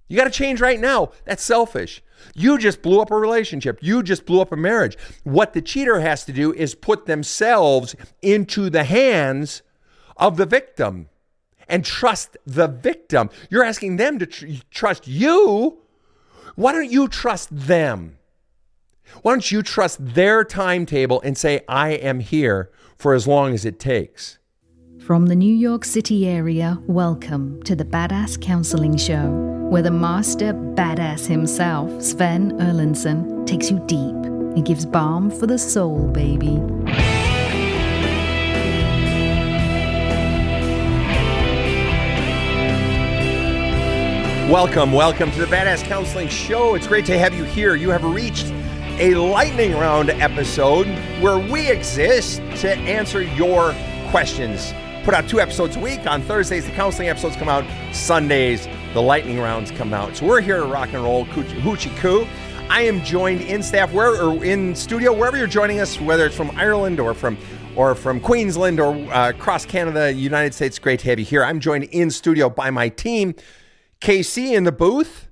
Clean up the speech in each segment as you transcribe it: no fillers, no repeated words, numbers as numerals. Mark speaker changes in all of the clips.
Speaker 1: You got to change right now. That's selfish. You just blew up a relationship. You just blew up a marriage. What the cheater has to do is put themselves into the hands of the victim and trust the victim. You're asking them to trust you. Why don't you trust them? Why don't you trust their timetable and say, I am here for as long as it takes?
Speaker 2: From the New York City area, welcome to the Badass Counseling Show, where the master badass himself, Sven takes you deep and gives balm for the soul, baby.
Speaker 1: Welcome to the Badass Counseling Show. It's great to have you here. You have reached a lightning round episode where we exist to answer your questions. Put out 2 episodes a week. On Thursdays, the counseling episodes come out. Sundays, the lightning rounds come out. So we're here to rock and roll, hoochie coo. I am joined in staff, in studio, wherever you're joining us, whether it's from Ireland or from Queensland or across Canada, United States. Great to have you here. I'm joined in studio by my team, KC in the booth,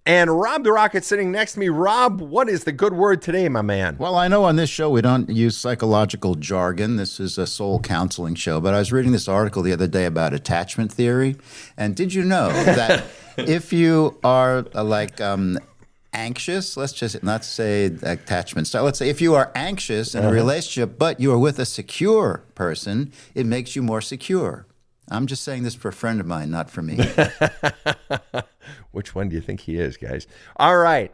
Speaker 1: and Rob the Rocket sitting next to me. Rob, what is the good word today, my man?
Speaker 3: Well, I know on this show we don't use psychological jargon. This is a soul counseling show. But I was reading this article the other day about attachment theory. And did you know that if you are anxious, let's just not say attachment style. Let's say if you are anxious in a relationship, but you are with a secure person, it makes you more secure. I'm just saying this for a friend of mine, not for me.
Speaker 1: Which one do you think he is, guys? All right.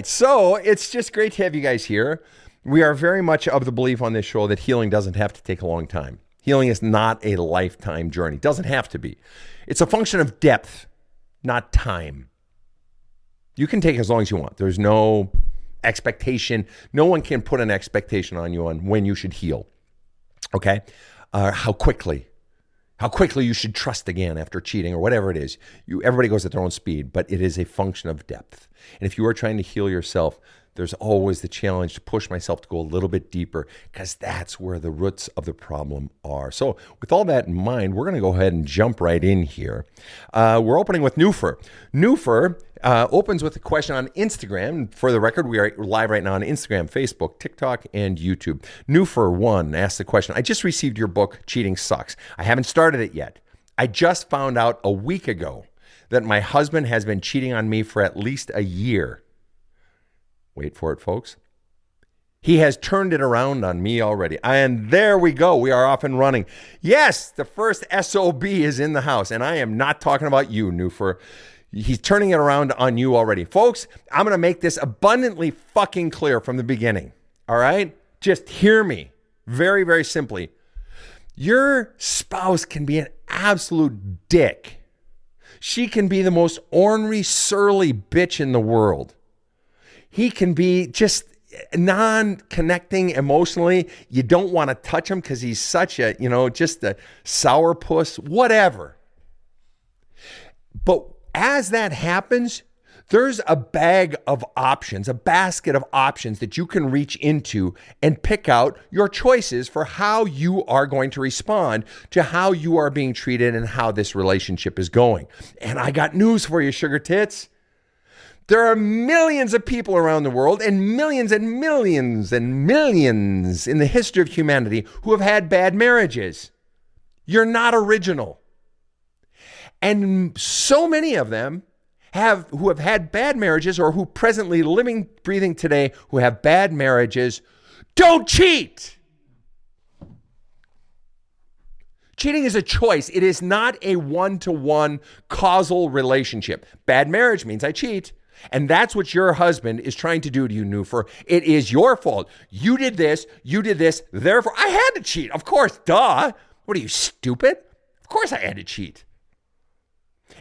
Speaker 1: So it's just great to have you guys here. We are very much of the belief on this show that healing doesn't have to take a long time. Healing is not a lifetime journey. It doesn't have to be. It's a function of depth, not time. You can take as long as you want. There's no expectation. No one can put an expectation on you on when you should heal. Okay? How quickly you should trust again after cheating or whatever it is. Everybody goes at their own speed, but it is a function of depth. And if you are trying to heal yourself, there's always the challenge to push myself to go a little bit deeper, because that's where the roots of the problem are. So with all that in mind, we're going to go ahead and jump right in here. We're opening with Newfer. Newfer opens with a question on Instagram. For the record, we are live right now on Instagram, Facebook, TikTok, and YouTube. Newfer1 asked the question, I just received your book, Cheating Sucks. I haven't started it yet. I just found out a week ago that my husband has been cheating on me for at least a year. Wait for it, folks. He has turned it around on me already. And there we go. We are off and running. Yes, the first SOB is in the house. And I am not talking about you, Newfer. He's turning it around on you already. Folks, I'm going to make this abundantly fucking clear from the beginning. All right? Just hear me very, very simply. Your spouse can be an absolute dick. She can be the most ornery, surly bitch in the world. He can be just non-connecting emotionally. You don't want to touch him because he's such a, just a sourpuss, whatever. But as that happens, there's a bag of options, a basket of options that you can reach into and pick out your choices for how you are going to respond to how you are being treated and how this relationship is going. And I got news for you, sugar tits. There are millions of people around the world and millions and millions and millions in the history of humanity who have had bad marriages. You're not original. And so many of them who have had bad marriages or who presently living, breathing today, who have bad marriages, don't cheat. Cheating is a choice. It is not a one-to-one causal relationship. Bad marriage means I cheat. And that's what your husband is trying to do to you, Newfer. It is your fault. You did this, therefore I had to cheat. Of course, duh. What are you, stupid? Of course I had to cheat.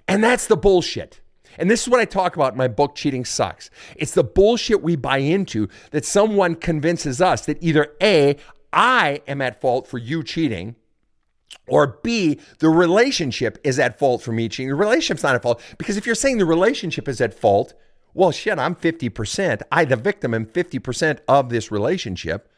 Speaker 1: And that's the bullshit. And this is what I talk about in my book, Cheating Sucks. It's the bullshit we buy into that someone convinces us that either A, I am at fault for you cheating, or B, the relationship is at fault for me cheating. The relationship's not at fault, because if you're saying the relationship is at fault, well, shit, I'm 50%. I, the victim, am 50% of this relationship.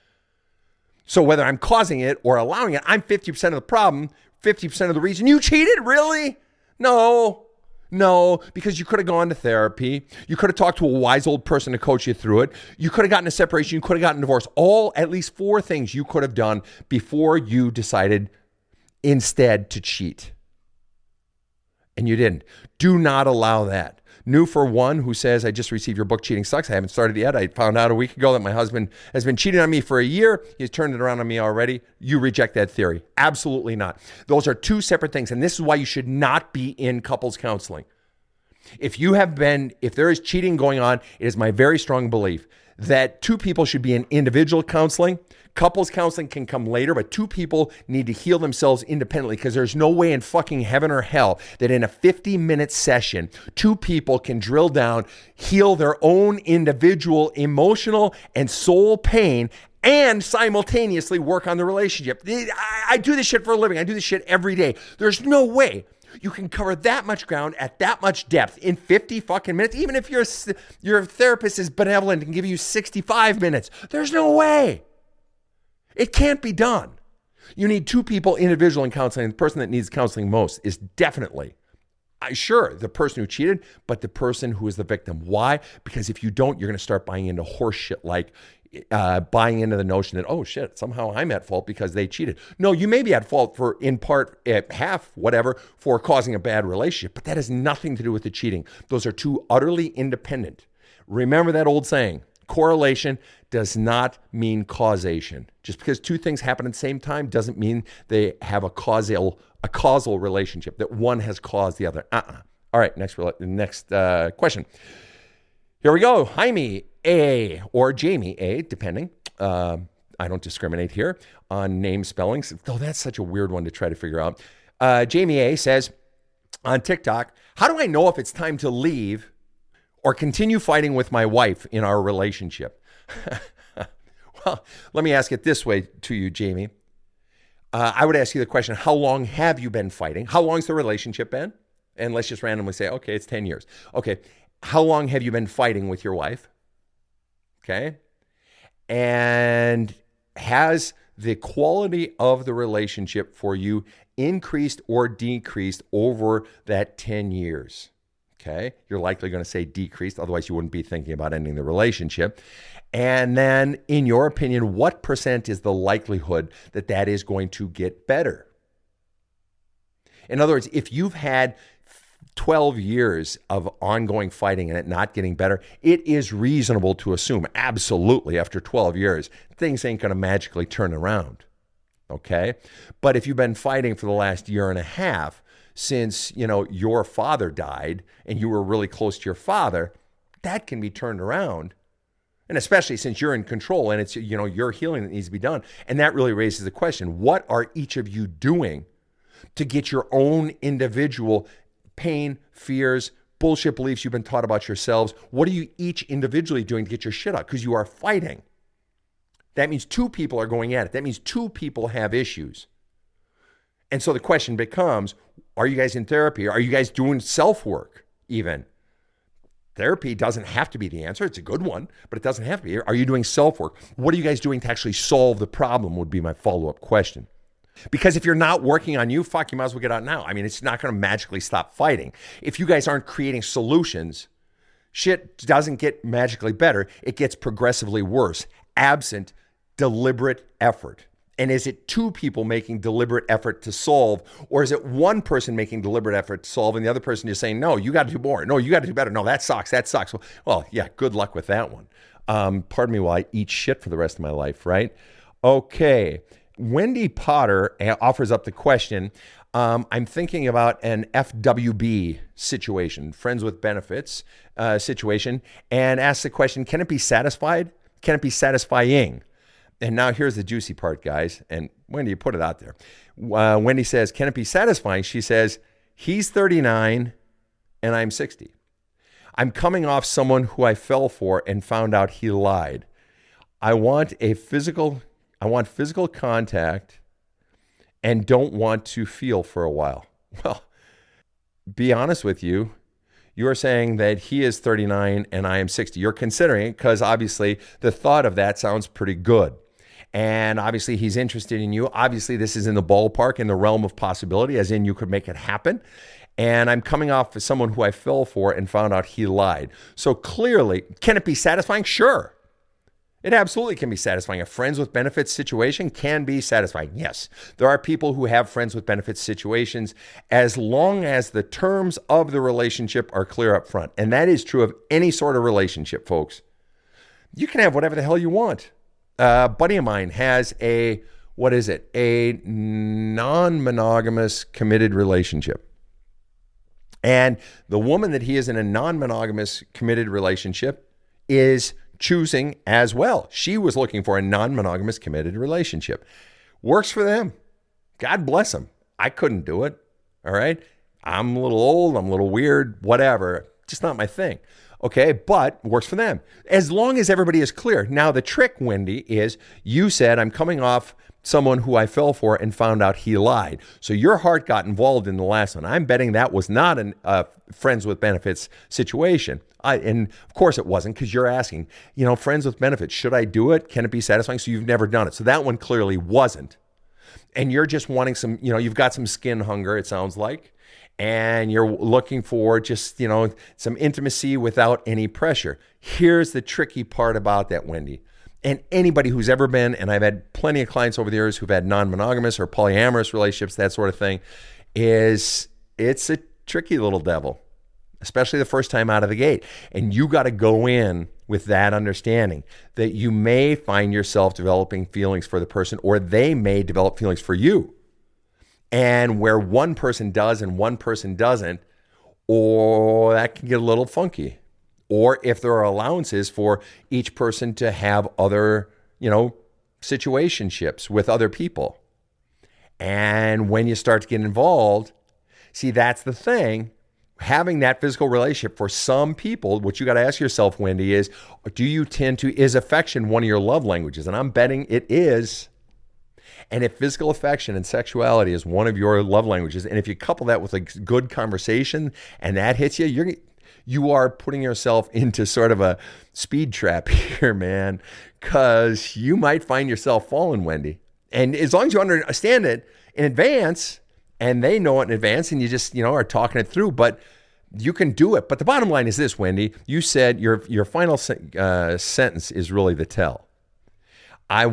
Speaker 1: So whether I'm causing it or allowing it, I'm 50% of the problem, 50% of the reason. You cheated? Really? No. No, because you could have gone to therapy. You could have talked to a wise old person to coach you through it. You could have gotten a separation. You could have gotten a divorce. At least 4 things you could have done before you decided instead to cheat. And you didn't. Do not allow that. New for one, who says, I just received your book, Cheating Sucks. I haven't started yet. I found out a week ago that my husband has been cheating on me for a year. He's turned it around on me already. You reject that theory. Absolutely not. Those are 2 separate things. And this is why you should not be in couples counseling. If there is cheating going on, it is my very strong belief that 2 people should be in individual counseling. Couples counseling can come later, but 2 people need to heal themselves independently, because there's no way in fucking heaven or hell that in a 50-minute session, 2 people can drill down, heal their own individual emotional and soul pain, and simultaneously work on the relationship. I do this shit for a living. I do this shit every day. There's no way you can cover that much ground at that much depth in 50 fucking minutes, even if your therapist is benevolent and give you 65 minutes. There's no way. It can't be done. You need 2 people individual in counseling. The person that needs counseling most is definitely, sure, the person who cheated, but the person who is the victim. Why? Because if you don't, you're going to start buying into horse shit, like buying into the notion that, oh shit, somehow I'm at fault because they cheated. No, you may be at fault for, in part, half, whatever, for causing a bad relationship, but that has nothing to do with the cheating. Those are 2 utterly independent. Remember that old saying, correlation does not mean causation. Just because 2 things happen at the same time doesn't mean they have a causal relationship, that one has caused the other. All right, next question. Here we go. Jaime A. or Jamie A., depending. I don't discriminate here on name spellings, though that's such a weird one to try to figure out. Jamie A. says on TikTok, how do I know if it's time to leave or continue fighting with my wife in our relationship? Well, let me ask it this way to you, Jamie. I would ask you the question, how long have you been fighting? How long's the relationship been? And let's just randomly say, okay, it's 10 years. Okay, how long have you been fighting with your wife? Okay. And has the quality of the relationship for you increased or decreased over that 10 years? Okay. You're likely going to say decreased. Otherwise, you wouldn't be thinking about ending the relationship. And then, in your opinion, what % is the likelihood that that is going to get better? In other words, if you've had 12 years of ongoing fighting and it not getting better, it is reasonable to assume, absolutely, after 12 years, things ain't going to magically turn around. Okay? But if you've been fighting for the last year and a half since, your father died and you were really close to your father, that can be turned around. And especially since you're in control and it's, your healing that needs to be done. And that really raises the question, what are each of you doing to get your own individual pain, fears, bullshit beliefs you've been taught about yourselves? What are you each individually doing to get your shit out? Because you are fighting. That means 2 people are going at it. That means 2 people have issues. And so the question becomes, are you guys in therapy? Are you guys doing self-work even? Therapy doesn't have to be the answer. It's a good one, but it doesn't have to be. Are you doing self-work? What are you guys doing to actually solve the problem would be my follow-up question. Because if you're not working on you, you might as well get out now. I mean, it's not going to magically stop fighting. If you guys aren't creating solutions, shit doesn't get magically better. It gets progressively worse, absent deliberate effort. And is it 2 people making deliberate effort to solve, or is it 1 person making deliberate effort to solve and the other person is saying, no, you got to do more. No, you got to do better. No, that sucks. Well, yeah, good luck with that one. Pardon me while I eat shit for the rest of my life, right? Okay. Wendy Potter offers up the question, I'm thinking about an FWB situation, friends with benefits situation, and asks the question, can it be satisfied? Can it be satisfying? And now here's the juicy part, guys. And Wendy, you put it out there. Wendy says, can it be satisfying? She says, he's 39 and I'm 60. I'm coming off someone who I fell for and found out he lied. I want physical contact and don't want to feel for a while. Well, be honest with you. You are saying that he is 39 and I am 60. You're considering it because obviously the thought of that sounds pretty good. And obviously he's interested in you. Obviously this is in the ballpark, in the realm of possibility, as in you could make it happen. and I'm coming off as someone who I fell for and found out he lied. So clearly, can it be satisfying? Sure. It absolutely can be satisfying. A friends with benefits situation can be satisfying. Yes, there are people who have friends with benefits situations as long as the terms of the relationship are clear up front. And that is true of any sort of relationship, folks. You can have whatever the hell you want. A buddy of mine has a non-monogamous committed relationship. And the woman that he is in a non-monogamous committed relationship is choosing as well. She was looking for a non-monogamous committed relationship. Works for them. God bless them. I couldn't do it. All right. I'm a little old. I'm a little weird, whatever. Just not my thing. Okay. But works for them. As long as everybody is clear. Now, the trick, Wendy, is you said, I'm coming off someone who I fell for and found out he lied. So your heart got involved in the last one. I'm betting that was not a friends with benefits situation. And of course it wasn't, because you're asking, friends with benefits, should I do it? Can it be satisfying? So you've never done it. So that one clearly wasn't. And you're just wanting some, you've got some skin hunger, it sounds like, and you're looking for just, some intimacy without any pressure. Here's the tricky part about that, Wendy. And anybody who's ever been, and I've had plenty of clients over the years who've had non-monogamous or polyamorous relationships, that sort of thing, it's a tricky little devil, especially the first time out of the gate. And you got to go in with that understanding that you may find yourself developing feelings for the person, or they may develop feelings for you. And where one person does and one person doesn't, or that can get a little funky. Or if there are allowances for each person to have other, situationships with other people. And when you start to get involved, see, that's the thing. Having that physical relationship for some people, what you got to ask yourself, Wendy, is is affection one of your love languages? And I'm betting it is. And if physical affection and sexuality is one of your love languages, and if you couple that with a good conversation and that hits you, you are putting yourself into sort of a speed trap here, man, because you might find yourself falling, Wendy. And as long as you understand it in advance, and they know it in advance, and you just, are talking it through, but you can do it. But the bottom line is this, Wendy. You said your final sentence is really the tell. I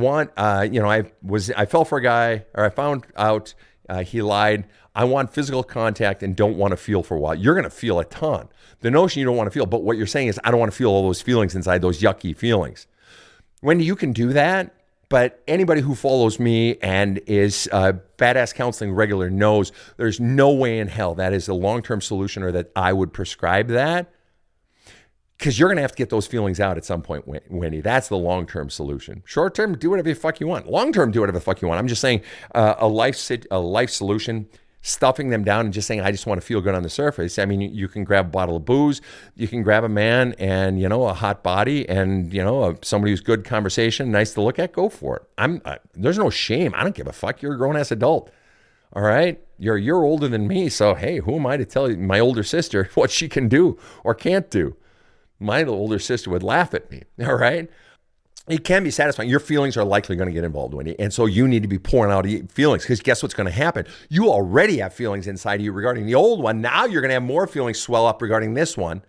Speaker 1: fell for a guy, or I found out he lied. I want physical contact and don't want to feel for a while. You're going to feel a ton. The notion you don't want to feel, but what you're saying is, I don't want to feel all those feelings inside, those yucky feelings. Wendy, you can do that. But anybody who follows me and is Badass Counseling regular knows there's no way in hell that is a long-term solution, or that I would prescribe that, because you're going to have to get those feelings out at some point, Wendy. That's the long-term solution. Short-term, do whatever the fuck you want. Long-term, do whatever the fuck you want. I'm just saying a life solution, stuffing them down and just saying, I just want to feel good on the surface. I mean, you can grab a bottle of booze, you can grab a man and, a hot body and, somebody who's good conversation, nice to look at, go for it. There's no shame. I don't give a fuck. You're a grown-ass adult. All right? You're older than me, so hey, who am I to tell my older sister what she can do or can't do? My older sister would laugh at me, all right? It can be satisfying. Your feelings are likely going to get involved, Wendy. And so you need to be pouring out feelings, because guess what's going to happen? You already have feelings inside of you regarding the old one. Now you're going to have more feelings swell up regarding this one.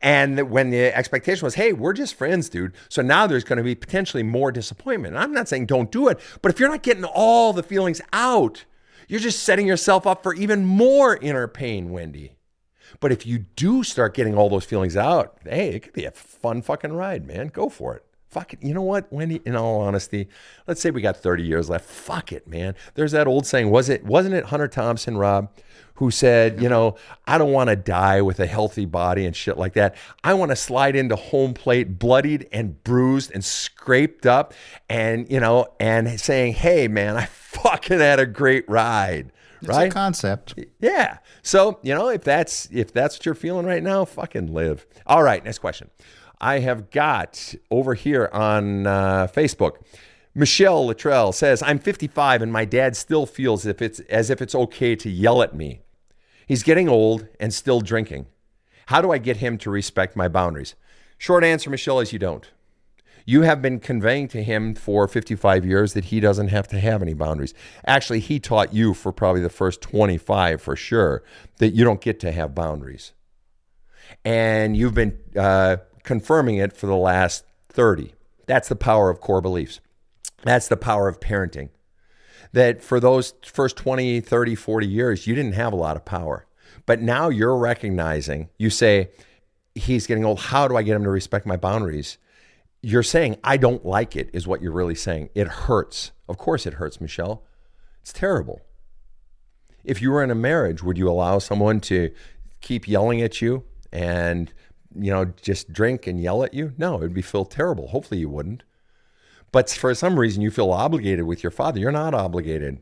Speaker 1: And when the expectation was, hey, we're just friends, dude. So now there's going to be potentially more disappointment. And I'm not saying don't do it, but if you're not getting all the feelings out, you're just setting yourself up for even more inner pain, Wendy. But if you do start getting all those feelings out, hey, it could be a fun fucking ride, man. Go for it. Fuck it. You know what, Wendy, in all honesty, let's say we got 30 years left. Fuck it, man. There's that old saying, wasn't it Hunter Thompson, Rob, who said, I don't want to die with a healthy body and shit like that. I want to slide into home plate bloodied and bruised and scraped up and, and saying, hey, man, I fucking had a great ride.
Speaker 3: It's
Speaker 1: right?
Speaker 3: a concept.
Speaker 1: Yeah. So, if that's what you're feeling right now, fucking live. All right. Next question. I have got over here on Facebook, Michelle Luttrell says, I'm 55 and my dad still feels as if it's okay to yell at me. He's getting old and still drinking. How do I get him to respect my boundaries? Short answer, Michelle, is you don't. You have been conveying to him for 55 years that he doesn't have to have any boundaries. Actually, he taught you for probably the first 25 for sure that you don't get to have boundaries. And you've been confirming it for the last 30. That's the power of core beliefs. That's the power of parenting. That for those first 20, 30, 40 years, you didn't have a lot of power. But now you're recognizing, you say, he's getting old. How do I get him to respect my boundaries? You're saying, I don't like it, is what you're really saying. It hurts. Of course it hurts, Michelle. It's terrible. If you were in a marriage, would you allow someone to keep yelling at you and, just drink and yell at you? No, it would feel terrible. Hopefully you wouldn't. But for some reason you feel obligated with your father. You're not obligated.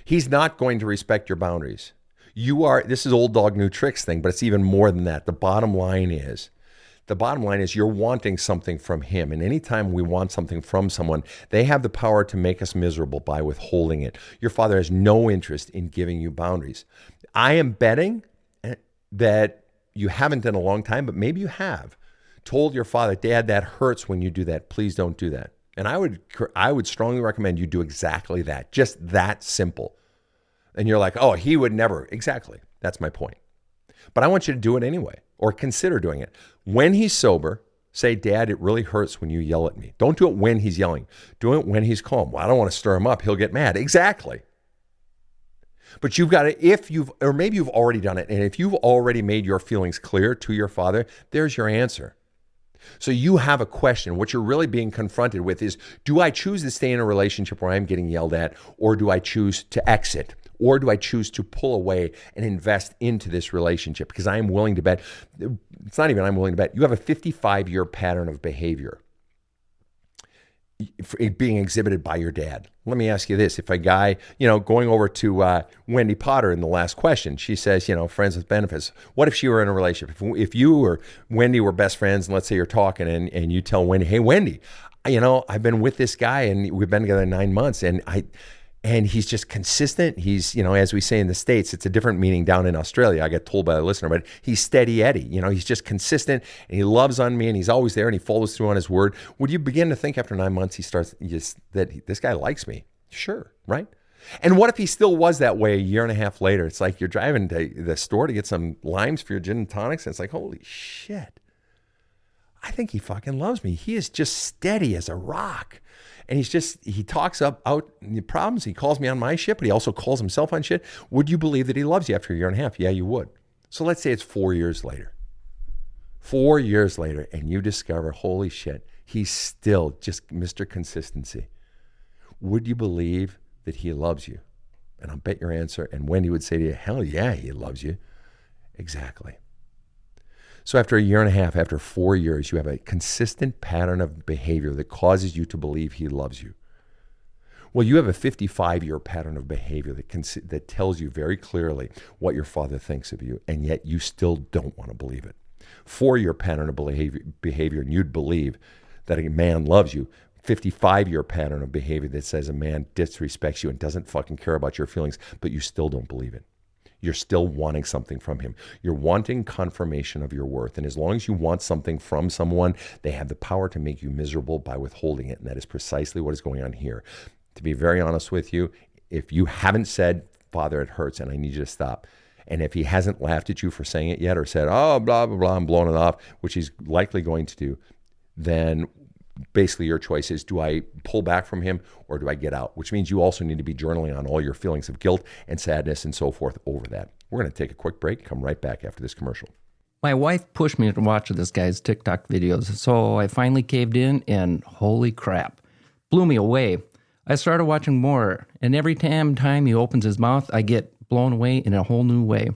Speaker 1: He's not going to respect your boundaries. This is old dog, new tricks thing, but it's even more than that. The bottom line is you're wanting something from him. And anytime we want something from someone, they have the power to make us miserable by withholding it. Your father has no interest in giving you boundaries. I am betting that you haven't in a long time, but maybe you have told your father, Dad, that hurts when you do that. Please don't do that. And I would strongly recommend you do exactly that. Just that simple. And you're like, oh, he would never. Exactly. That's my point. But I want you to do it anyway, or consider doing it. When he's sober, say, Dad, it really hurts when you yell at me. Don't do it when he's yelling. Do it when he's calm. Well, I don't want to stir him up. He'll get mad. Exactly. But you've got to, or maybe you've already done it. And if you've already made your feelings clear to your father, there's your answer. So you have a question. What you're really being confronted with is, do I choose to stay in a relationship where I'm getting yelled at, or do I choose to exit? Or do I choose to pull away and invest into this relationship? Because I am willing to bet, it's not even I'm willing to bet, you have a 55-year pattern of behavior being exhibited by your dad. Let me ask you this. If a guy, going over to Wendy Potter in the last question, she says, friends with benefits. What if she were in a relationship? If you or Wendy were best friends, and let's say you're talking and you tell Wendy, hey, Wendy, I've been with this guy and we've been together 9 months and he's just consistent. He's, as we say in the States, it's a different meaning down in Australia. I get told by the listener, but he's steady Eddie. He's just consistent and he loves on me and he's always there and he follows through on his word. Would you begin to think after 9 months that this guy likes me? Sure, right? And what if he still was that way a year and a half later? It's like you're driving to the store to get some limes for your gin and tonics and it's like, holy shit. I think he fucking loves me. He is just steady as a rock. And he talks out the problems. He calls me on my shit, but he also calls himself on shit. Would you believe that he loves you after a year and a half? Yeah, you would. So let's say it's 4 years later. 4 years later, and you discover, holy shit, he's still just Mr. Consistency. Would you believe that he loves you? And I'll bet your answer. And Wendy would say to you, hell yeah, he loves you. Exactly. So after a year and a half, after 4 years, you have a consistent pattern of behavior that causes you to believe he loves you. Well, you have a 55-year pattern of behavior that tells you very clearly what your father thinks of you, and yet you still don't want to believe it. 4-year pattern of behavior, and you'd believe that a man loves you. 55-year pattern of behavior that says a man disrespects you and doesn't fucking care about your feelings, but you still don't believe it. You're still wanting something from him. You're wanting confirmation of your worth. And as long as you want something from someone, they have the power to make you miserable by withholding it. And that is precisely what is going on here. To be very honest with you, if you haven't said, Father, it hurts and I need you to stop, and if he hasn't laughed at you for saying it yet or said, oh, blah, blah, blah, I'm blowing it off, which he's likely going to do, then basically your choice is, do I pull back from him or do I get out? Which means you also need to be journaling on all your feelings of guilt and sadness and so forth over that. We're going to take a quick break, come right back after this commercial.
Speaker 4: My wife pushed me to watch this guy's TikTok videos, so I finally caved in and holy crap, blew me away. I started watching more, and every time he opens his mouth, I get blown away in a whole new way.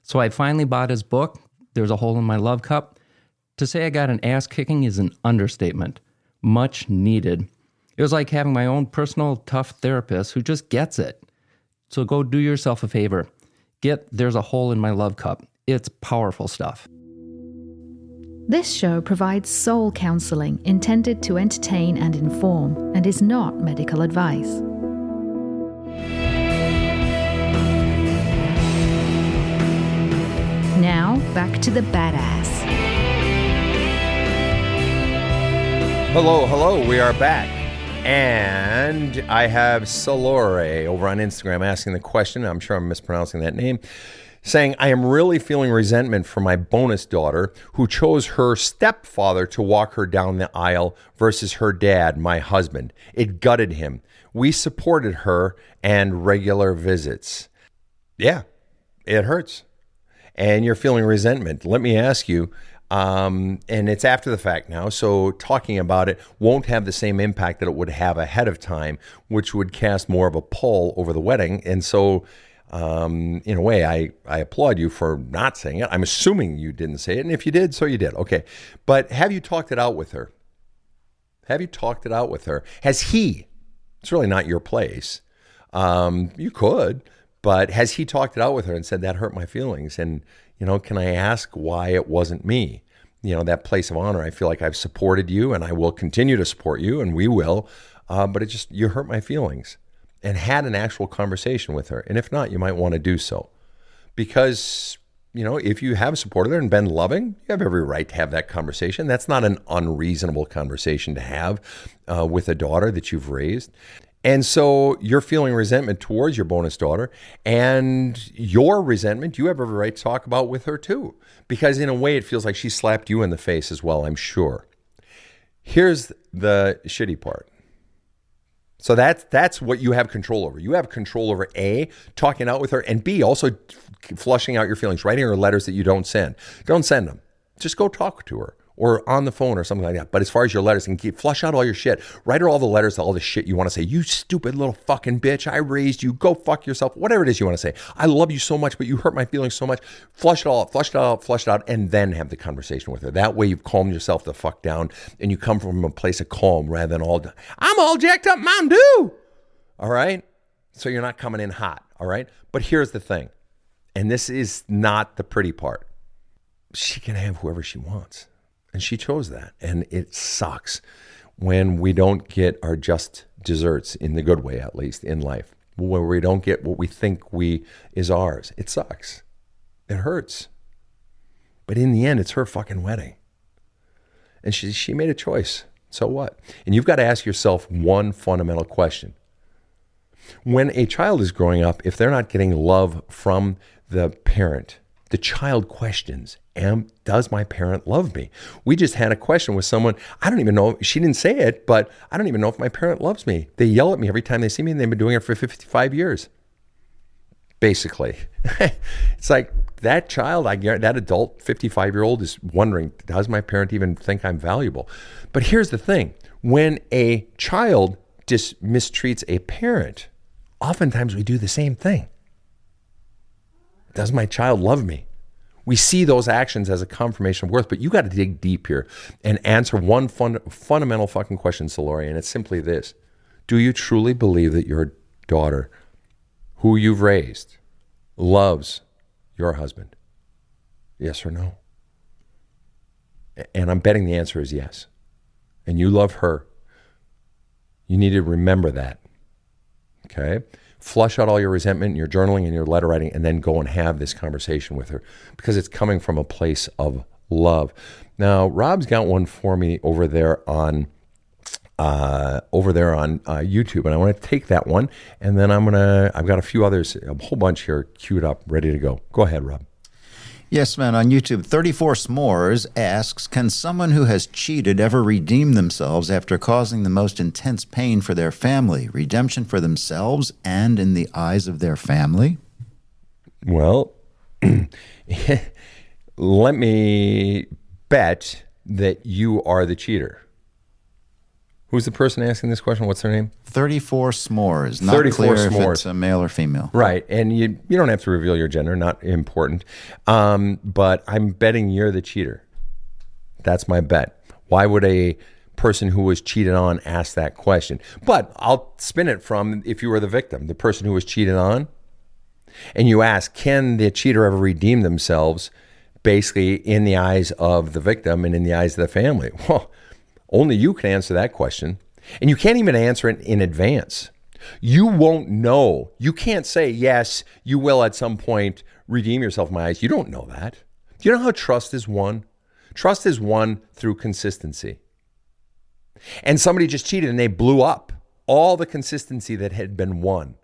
Speaker 4: So I finally bought his book, There's a Hole in My Love Cup. To say I got an ass kicking is an understatement. Much needed. It was like having my own personal tough therapist who just gets it. So go do yourself a favor. Get There's a Hole in My Love Cup. It's powerful stuff.
Speaker 2: This show provides soul counseling intended to entertain and inform and is not medical advice. Now, back to the badass.
Speaker 1: Hello, we are back. And I have Salore over on Instagram asking the question, I'm sure I'm mispronouncing that name, saying, I am really feeling resentment for my bonus daughter who chose her stepfather to walk her down the aisle versus her dad, my husband. It gutted him. We supported her and regular visits. Yeah, it hurts. And you're feeling resentment. Let me ask you, and it's after the fact now, so talking about it won't have the same impact that it would have ahead of time, which would cast more of a pull over the wedding. And so, in a way, I applaud you for not saying it. I'm assuming you didn't say it, and if you did, so you did. Okay. But have you talked it out with her? Have you talked it out with her? Has he? It's really not your place. You could, but has he talked it out with her and said, that hurt my feelings? And, can I ask why it wasn't me? That place of honor, I feel like I've supported you and I will continue to support you and we will, but you hurt my feelings. And had an actual conversation with her. And if not, you might want to do so. Because, if you have supported her and been loving, you have every right to have that conversation. That's not an unreasonable conversation to have with a daughter that you've raised. And so you're feeling resentment towards your bonus daughter, and your resentment you have every right to talk about with her too. Because in a way, it feels like she slapped you in the face as well, I'm sure. Here's the shitty part. So that's what you have control over. You have control over A, talking out with her, and B, also flushing out your feelings, writing her letters that you don't send. Don't send them. Just go talk to her or on the phone or something like that. But as far as your letters, you can flush out all your shit. Write her all the letters, all the shit you want to say. You stupid little fucking bitch. I raised you. Go fuck yourself. Whatever it is you want to say. I love you so much, but you hurt my feelings so much. Flush it all out, flush it out, flush it out, and then have the conversation with her. That way you've calmed yourself the fuck down and you come from a place of calm rather than I'm all jacked up Mountain Dew. All right? So you're not coming in hot. All right? But here's the thing. And this is not the pretty part. She can have whoever she wants. And she chose that. And it sucks when we don't get our just desserts, in the good way at least, in life. Where we don't get what we think is ours. It sucks. It hurts. But in the end, it's her fucking wedding. And she made a choice. So what? And you've got to ask yourself one fundamental question. When a child is growing up, if they're not getting love from the parent, the child questions, does my parent love me? We just had a question with someone, I don't even know, she didn't say it, but I don't even know if my parent loves me. They yell at me every time they see me, and they've been doing it for 55 years. Basically. It's like that child, that adult 55-year-old is wondering, does my parent even think I'm valuable? But here's the thing. When a child mistreats a parent, oftentimes we do the same thing. Does my child love me? We see those actions as a confirmation of worth, but you got to dig deep here and answer one fundamental fucking question, Salori, and it's simply this. Do you truly believe that your daughter, who you've raised, loves your husband? Yes or no? And I'm betting the answer is yes. And you love her. You need to remember that. Okay? Flush out all your resentment, your journaling, and your letter writing, and then go and have this conversation with her because it's coming from a place of love. Now, Rob's got one for me over there on YouTube, and I want to take that one, and then I've got a few others, a whole bunch here queued up, ready to go. Go ahead, Rob.
Speaker 3: Yes, man. On YouTube, 34 S'mores asks, can someone who has cheated ever redeem themselves after causing the most intense pain for their family? Redemption for themselves and in the eyes of their family?
Speaker 1: Well, let me bet that you are the cheater. Who's the person asking this question? What's their name?
Speaker 3: 34 S'mores. Not
Speaker 1: 34
Speaker 3: clear
Speaker 1: S'mores.
Speaker 3: if it's a male or female.
Speaker 1: Right. And you don't have to reveal your gender, not important. But I'm betting you're the cheater. That's my bet. Why would a person who was cheated on ask that question? But I'll spin it from if you were the victim, the person who was cheated on, and you ask, can the cheater ever redeem themselves basically in the eyes of the victim and in the eyes of the family? Well, only you can answer that question. And you can't even answer it in advance. You won't know. You can't say, yes, you will at some point redeem yourself in my eyes. You don't know that. Do you know how trust is won? Trust is won through consistency. And somebody just cheated and they blew up all the consistency that had been won.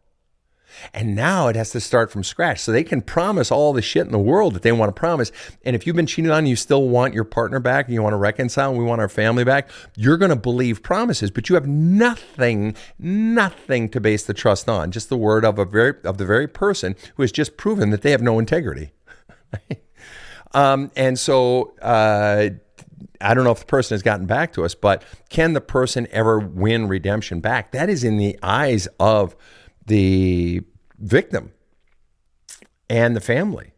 Speaker 1: And now it has to start from scratch. So they can promise all the shit in the world that they want to promise. And if you've been cheated on, you still want your partner back and you want to reconcile and we want our family back, you're going to believe promises, but you have nothing to base the trust on. Just the word of the very person who has just proven that they have no integrity. And so I don't know if the person has gotten back to us, but can the person ever win redemption back? That is in the eyes of the victim and the family.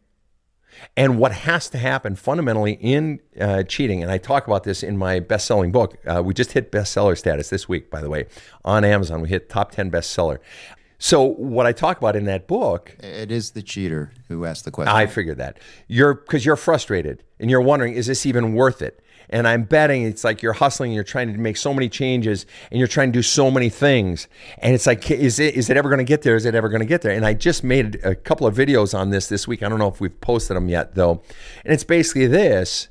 Speaker 1: And what has to happen fundamentally in cheating, and I talk about this in my best-selling book. We just hit bestseller status this week, by the way, on Amazon. We hit top 10 bestseller. So what I talk about in that book...
Speaker 3: It is the cheater who asked the question.
Speaker 1: I figured that. Because you're frustrated and you're wondering, is this even worth it? And I'm betting it's like you're hustling and you're trying to make so many changes and you're trying to do so many things. And it's like, is it ever going to get there? Is it ever going to get there? And I just made a couple of videos on this week. I don't know if we've posted them yet, though. And it's basically this.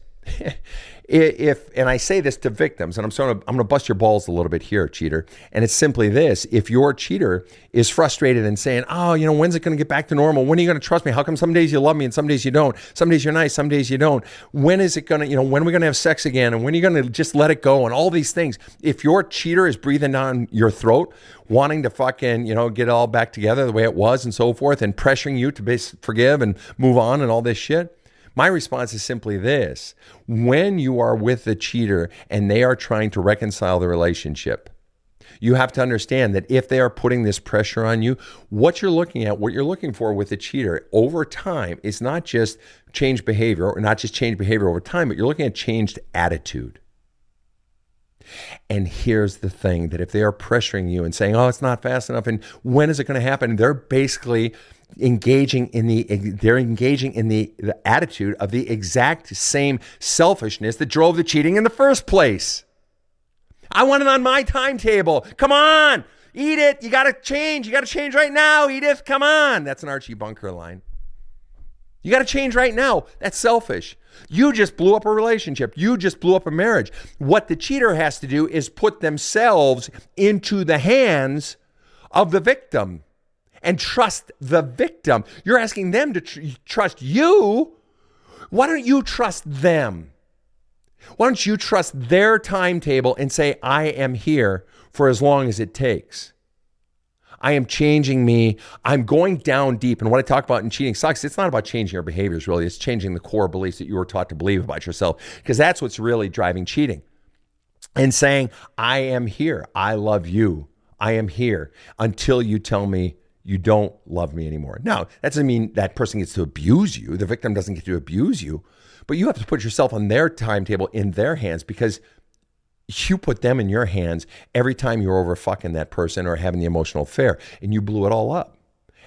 Speaker 1: And I say this to victims, and I'm going to bust your balls a little bit here, cheater. And it's simply this: if your cheater is frustrated and saying, "Oh, when's it going to get back to normal? When are you going to trust me? How come some days you love me and some days you don't? Some days you're nice, some days you don't. When is it going to, when are we going to have sex again? And when are you going to just let it go?" And all these things. If your cheater is breathing down your throat, wanting to fucking, get it all back together the way it was and so forth, and pressuring you to forgive and move on and all this shit, my response is simply this: when you are with the cheater and they are trying to reconcile the relationship, you have to understand that if they are putting this pressure on you, what you're looking for with the cheater over time is not just change behavior, or not just change behavior over time, but you're looking at changed attitude. And here's the thing, that if they are pressuring you and saying, "Oh, it's not fast enough, and when is it going to happen?" They're basically engaging in the attitude of the exact same selfishness that drove the cheating in the first place. I want it on my timetable. Come on, eat it. You got to change. You got to change right now, Edith. Come on. That's an Archie Bunker line. You got to change right now. That's selfish. You just blew up a relationship. You just blew up a marriage. What the cheater has to do is put themselves into the hands of the victim and trust the victim. You're asking them to trust you. Why don't you trust them? Why don't you trust their timetable and say, "I am here for as long as it takes. I am changing me. I'm going down deep." And what I talk about in Cheating Sucks, it's not about changing your behaviors, really. It's changing the core beliefs that you were taught to believe about yourself, because that's what's really driving cheating. And saying, "I am here. I love you. I am here until you tell me you don't love me anymore." Now, that doesn't mean that person gets to abuse you. The victim doesn't get to abuse you. But you have to put yourself on their timetable, in their hands, because you put them in your hands every time you're over fucking that person or having the emotional affair, and you blew it all up.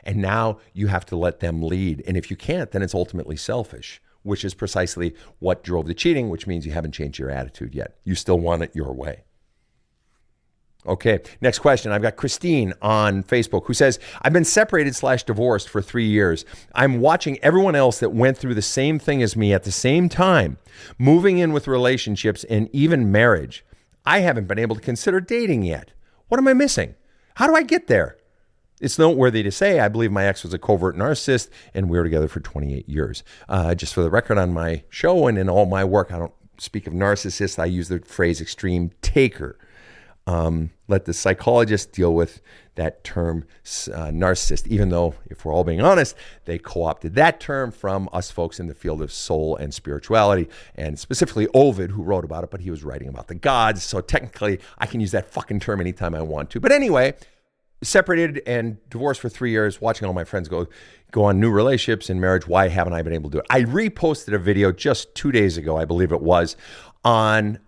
Speaker 1: And now you have to let them lead. And if you can't, then it's ultimately selfish, which is precisely what drove the cheating, which means you haven't changed your attitude yet. You still want it your way. Okay, next question. I've got Christine on Facebook who says, "I've been separated/divorced for 3 years. I'm watching everyone else that went through the same thing as me at the same time, moving in with relationships and even marriage. I haven't been able to consider dating yet. What am I missing? How do I get there? It's noteworthy to say, I believe my ex was a covert narcissist and we were together for 28 years. Just for the record, on my show and in all my work, I don't speak of narcissists. I use the phrase extreme taker. Let the psychologists deal with that term narcissist, even though, if we're all being honest, they co-opted that term from us folks in the field of soul and spirituality, and specifically Ovid, who wrote about it, but he was writing about the gods. So technically, I can use that fucking term anytime I want to. But anyway, separated and divorced for 3 years, watching all my friends go on new relationships and marriage. Why haven't I been able to do it? I reposted a video just 2 days ago, I believe it was, on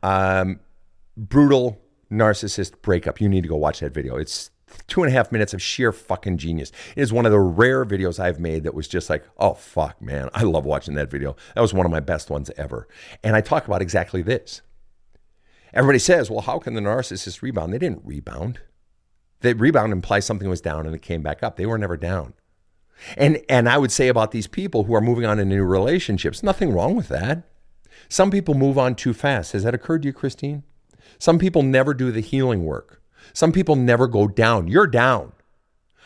Speaker 1: brutal narcissist breakup. You need to go watch that video. It's 2.5 minutes of sheer fucking genius. It is one of the rare videos I've made that was just like, oh fuck, man, I love watching that video. That was one of my best ones ever. And I talk about exactly this. Everybody says, well, how can the narcissist rebound? They didn't rebound. The rebound implies something was down and it came back up. They were never down. And I would say about these people who are moving on into new relationships, nothing wrong with that. Some people move on too fast. Has that occurred to you, Christine? Some people never do the healing work. Some people never go down. You're down.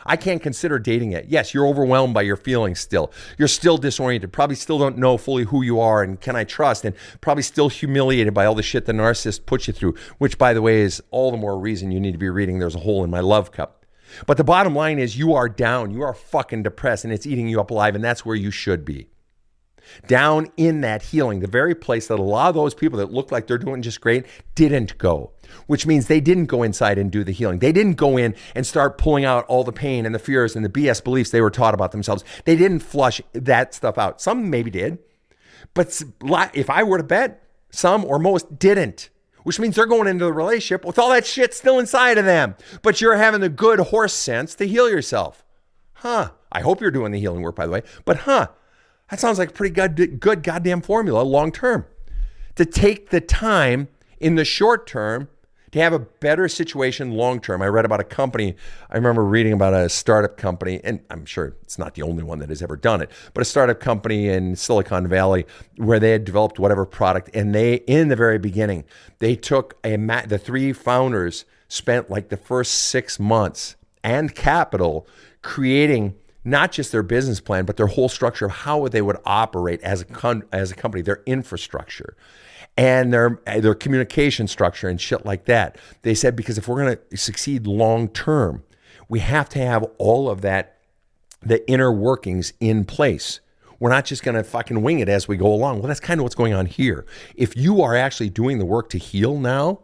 Speaker 1: I can't consider dating it. Yes, you're overwhelmed by your feelings still. You're still disoriented, probably still don't know fully who you are and can I trust, and probably still humiliated by all the shit the narcissist puts you through, which, by the way, is all the more reason you need to be reading There's a Hole in My Love Cup. But the bottom line is you are down. You are fucking depressed, and it's eating you up alive, and that's where you should be. Down in that healing, the very place that a lot of those people that look like they're doing just great didn't go, which means they didn't go inside and do the healing. They didn't go in and start pulling out all the pain and the fears and the BS beliefs they were taught about themselves. They didn't flush that stuff out. Some maybe did, but if I were to bet, some or most didn't, which means they're going into the relationship with all that shit still inside of them, but you're having the good horse sense to heal yourself. I hope you're doing the healing work, by the way, but that sounds like a pretty good goddamn formula long term. To take the time in the short term to have a better situation long term. I read about a company, I remember reading about a startup company, and I'm sure it's not the only one that has ever done it, but a startup company in Silicon Valley where they had developed whatever product, and they, in the very beginning, they took the three founders spent like the first 6 months and capital creating not just their business plan, but their whole structure of how they would operate as a company, their infrastructure and their communication structure and shit like that. They said, because if we're going to succeed long term, we have to have all of that, the inner workings in place. We're not just going to fucking wing it as we go along. Well, that's kind of what's going on here. If you are actually doing the work to heal now,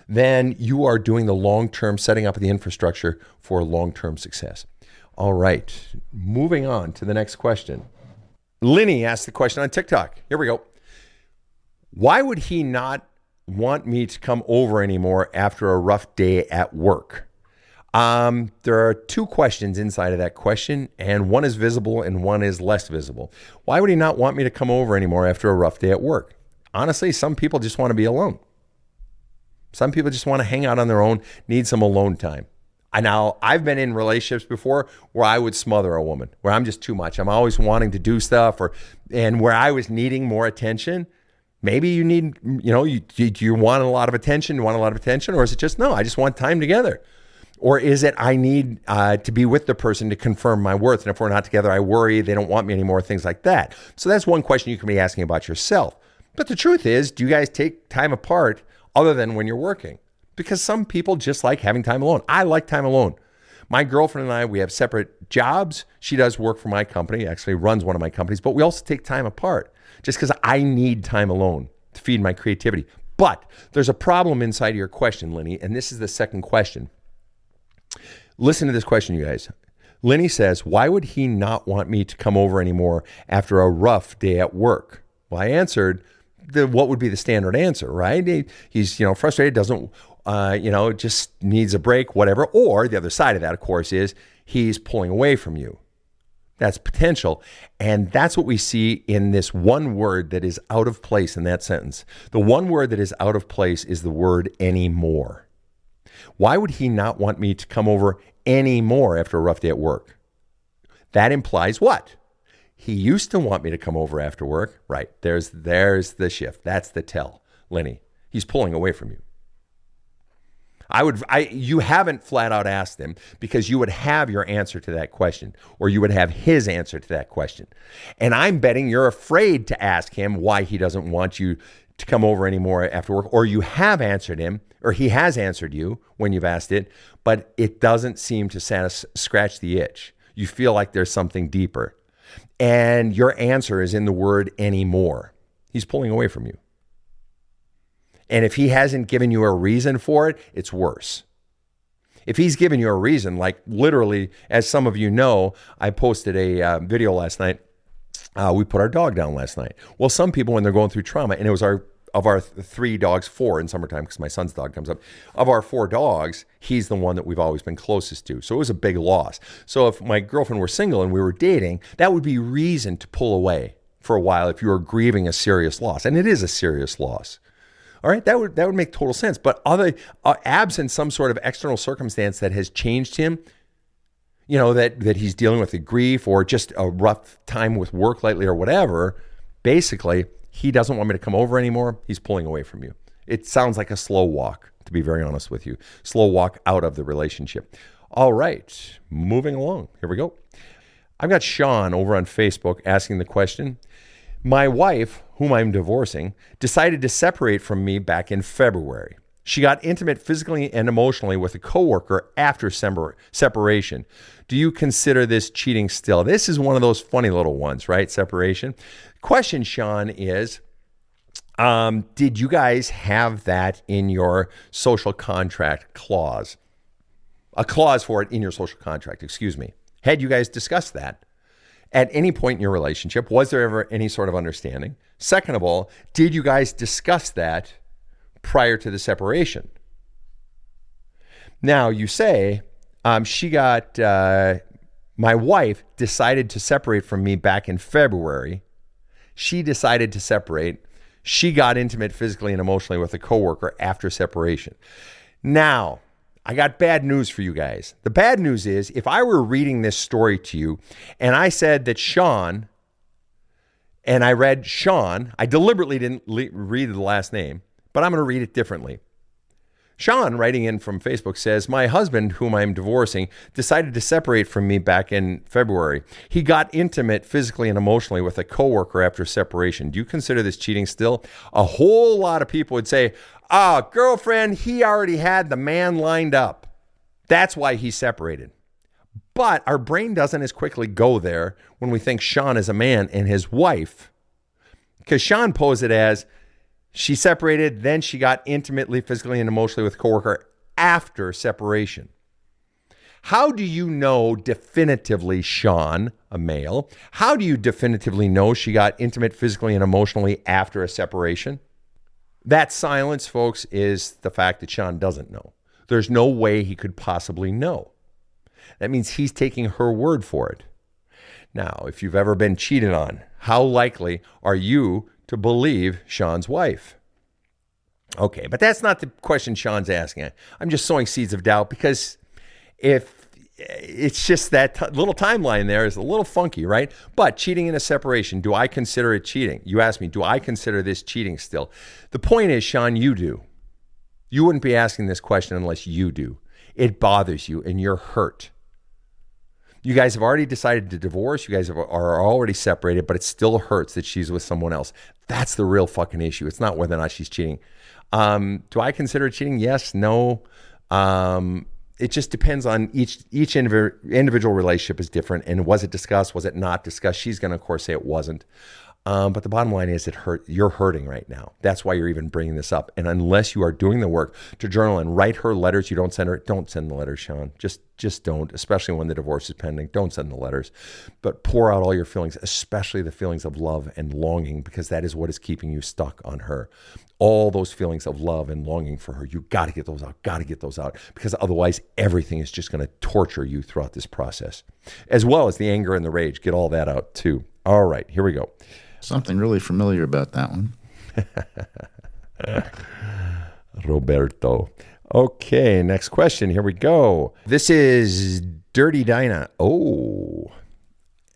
Speaker 1: then you are doing the long-term setting up of the infrastructure for long-term success. All right, moving on to the next question. Linny asked the question on TikTok. Here we go. Why would he not want me to come over anymore after a rough day at work? There are two questions inside of that question, and one is visible and one is less visible. Why would he not want me to come over anymore after a rough day at work? Honestly, some people just want to be alone. Some people just want to hang out on their own, need some alone time. I've been in relationships before where I would smother a woman, where I'm just too much. I'm always wanting to do stuff, and where I was needing more attention. Maybe you need, you want a lot of attention, or is it just, no, I just want time together? Or is it, I need to be with the person to confirm my worth, and if we're not together, I worry they don't want me anymore, things like that. So that's one question you can be asking about yourself. But the truth is, do you guys take time apart other than when you're working? Because some people just like having time alone. I like time alone. My girlfriend and I, we have separate jobs. She does work for my company, actually runs one of my companies, but we also take time apart just because I need time alone to feed my creativity. But there's a problem inside of your question, Linny, and this is the second question. Listen to this question, you guys. Linny says, why would he not want me to come over anymore after a rough day at work? Well, I answered what would be the standard answer, right? He's, frustrated, doesn't just needs a break, whatever. Or the other side of that, of course, is he's pulling away from you. That's potential. And that's what we see in this one word that is out of place in that sentence. The one word that is out of place is the word anymore. Why would he not want me to come over anymore after a rough day at work? That implies what? He used to want me to come over after work. Right. There's the shift. That's the tell, Linny. He's pulling away from you. You haven't flat out asked him because you would have your answer to that question, or you would have his answer to that question. And I'm betting you're afraid to ask him why he doesn't want you to come over anymore after work, or you have answered him, or he has answered you when you've asked it, but it doesn't seem to scratch the itch. You feel like there's something deeper. And your answer is in the word anymore. He's pulling away from you. And if he hasn't given you a reason for it, it's worse. If he's given you a reason, like literally, as some of you know, I posted a video last night. We put our dog down last night. Well, some people, when they're going through trauma, and it was of our 3 dogs, 4 in summertime, because my son's dog comes up. Of our 4 dogs, he's the one that we've always been closest to. So it was a big loss. So if my girlfriend were single and we were dating, that would be reason to pull away for a while if you were grieving a serious loss. And it is a serious loss. All right, that would make total sense. But absent some sort of external circumstance that has changed him, that he's dealing with the grief or just a rough time with work lately or whatever, basically, he doesn't want me to come over anymore. He's pulling away from you. It sounds like a slow walk, to be very honest with you. Slow walk out of the relationship. All right, moving along. Here we go. I've got Sean over on Facebook asking the question. My wife, whom I'm divorcing, decided to separate from me back in February. She got intimate physically and emotionally with a coworker after separation. Do you consider this cheating still? This is one of those funny little ones, right? Separation. Question, Sean, is did you guys have that in your social contract clause? A clause for it in your social contract, excuse me. Had you guys discussed that? At any point in your relationship, was there ever any sort of understanding? Second of all, did you guys discuss that prior to the separation? Now, you say, my wife decided to separate from me back in February. She decided to separate. She got intimate physically and emotionally with a coworker after separation. Now, I got bad news for you guys. The bad news is, if I were reading this story to you and I said that Sean, and I read Sean, I deliberately didn't read the last name, but I'm going to read it differently. Sean, writing in from Facebook, says, my husband, whom I'm divorcing, decided to separate from me back in February. He got intimate physically and emotionally with a coworker after separation. Do you consider this cheating still? A whole lot of people would say, girlfriend, he already had the man lined up. That's why he separated. But our brain doesn't as quickly go there when we think Sean is a man and his wife. Because Sean posed it as, she separated, then she got intimately, physically, and emotionally with a coworker after separation. How do you know definitively, Sean, a male, how do you definitively know she got intimate, physically, and emotionally after a separation? That silence, folks, is the fact that Sean doesn't know. There's no way he could possibly know. That means he's taking her word for it. Now, if you've ever been cheated on, how likely are you to believe Sean's wife? Okay, but that's not the question Sean's asking. I'm just sowing seeds of doubt because if it's just that little timeline there is a little funky, right? But cheating in a separation, do I consider it cheating? You asked me, do I consider this cheating still? The point is, Sean, you do. You wouldn't be asking this question unless you do. It bothers you and you're hurt. You guys have already decided to divorce. You guys are already separated, but it still hurts that she's with someone else. That's the real fucking issue. It's not whether or not she's cheating. Do I consider it cheating? Yes, no. It just depends on each individual relationship is different. And was it discussed? Was it not discussed? She's going to, of course, say it wasn't. But the bottom line is you're hurting right now. That's why you're even bringing this up. And unless you are doing the work to journal and write her letters, don't send the letters, Sean. Just don't, especially when the divorce is pending. Don't send the letters, but pour out all your feelings, especially the feelings of love and longing, because that is what is keeping you stuck on her. All those feelings of love and longing for her, you got to get those out, because otherwise everything is just going to torture you throughout this process, as well as the anger and the rage. Get all that out too. All right, here we go.
Speaker 3: Something really familiar about that one.
Speaker 1: Roberto. Okay, next question. Here we go. This is Dirty Dinah. Oh.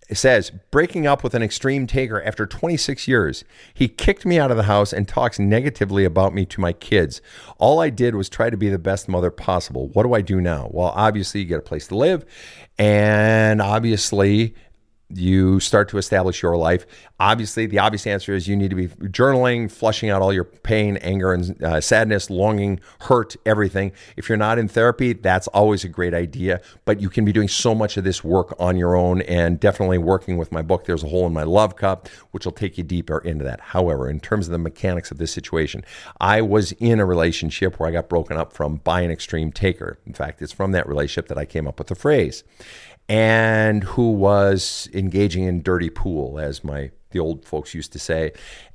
Speaker 1: It says, breaking up with an extreme taker after 26 years. He kicked me out of the house and talks negatively about me to my kids. All I did was try to be the best mother possible. What do I do now? Well, obviously, you get a place to live. And obviously, you start to establish your life. Obviously, the obvious answer is you need to be journaling, flushing out all your pain, anger, and sadness, longing, hurt, everything. If you're not in therapy, that's always a great idea. But you can be doing so much of this work on your own, and definitely working with my book, There's a Hole in My Love Cup, which will take you deeper into that. However, in terms of the mechanics of this situation, I was in a relationship where I got broken up from by an extreme taker. In fact, it's from that relationship that I came up with the phrase. And who was engaging in dirty pool, as the old folks used to say,